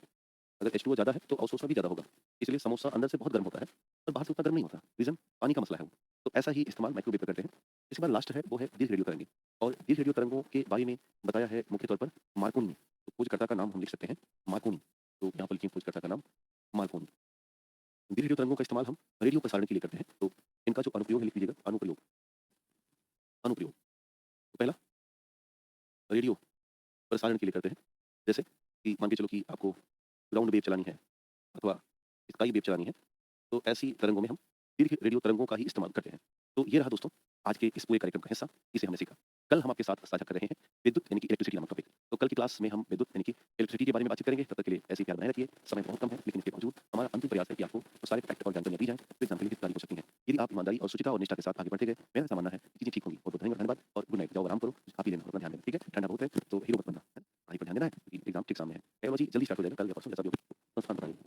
अगर H2O ज़्यादा है तो अवशोषण भी ज़्यादा होगा। इसलिए समोसा अंदर से बहुत गर्म होता है और बाहर से उतना गर्म नहीं होता। रीज़न पानी का मसला है वो। तो ऐसा ही इस्तेमाल माइक्रोवेव का करते हैं। इसके बाद लास्ट है वो है दीर्घ रेडियो तरंगें, और दीर्घ रेडियो तरंगों के बारे में बताया है मुख्य तौर पर मार्कोनी। तो खोजकर्ता का नाम हम लिख सकते हैं मार्कोनी। तो यहाँ पर लिखिए खोजकर्ता का नाम मार्कोनी। दीर्घ रेडियो तरंगों का इस्तेमाल हम रेडियो प्रसारण के लिए करते हैं। तो इनका जो अनुप्रयोग है लिख लीजिएगा, अनुप्रयोग। अनुप्रयोग। तो पहला रेडियो प्रसारण के लिए करते हैं। जैसे कि मान के चलो कि आपको ग्राउंड वेव चलानी है अथवा स्काई वेव चलानी है, तो ऐसी तरंगों में हम दीर्घ रेडियो तरंगों का ही इस्तेमाल करते हैं। तो ये रहा दोस्तों आज के इस पूरे कार्यक्रम का हिस्सा, जिसे हमने सीखा। कल हम आपके साथ साझा कर रहे हैं विद्युत यानी कि इलेक्ट्रिसिटी नामक टॉपिक। तो कल की क्लास में हम विद्युत यानी कि इलेक्ट्रिसिटी के बारे में बातचीत करेंगे। तब तक के लिए ऐसे ही प्यार बनाए रखिए। समय बहुत कम है, लेकिन इसके बावजूद हमारा अंतिम प्रयास है कि आपको वो सारे फैक्ट और जानकारियाँ दी जाएँ, जो एग्ज़ाम के लिए हितकारी हो सकती हैं। यदि आप ईमानदारी और शुचिता और निष्ठा के साथ आगे बढ़ते गए, मेरा ऐसा मानना है कि चीज़ें ठीक होंगी। बहुत-बहुत धन्यवाद और गुड नाइट। जाओ आराम करो, आप ही लेना, अपना ध्यान देना, ठीक है? ठंडा बहुत है, तो हीरो मत बनना, है ना? पढ़ाई पर ध्यान देना है क्योंकि एग्ज़ाम ठीक सामने है। बायोलॉजी जल्दी स्टार्ट हो जाएगा, कल या परसों जैसा भी हो, संस्थान पर आइए।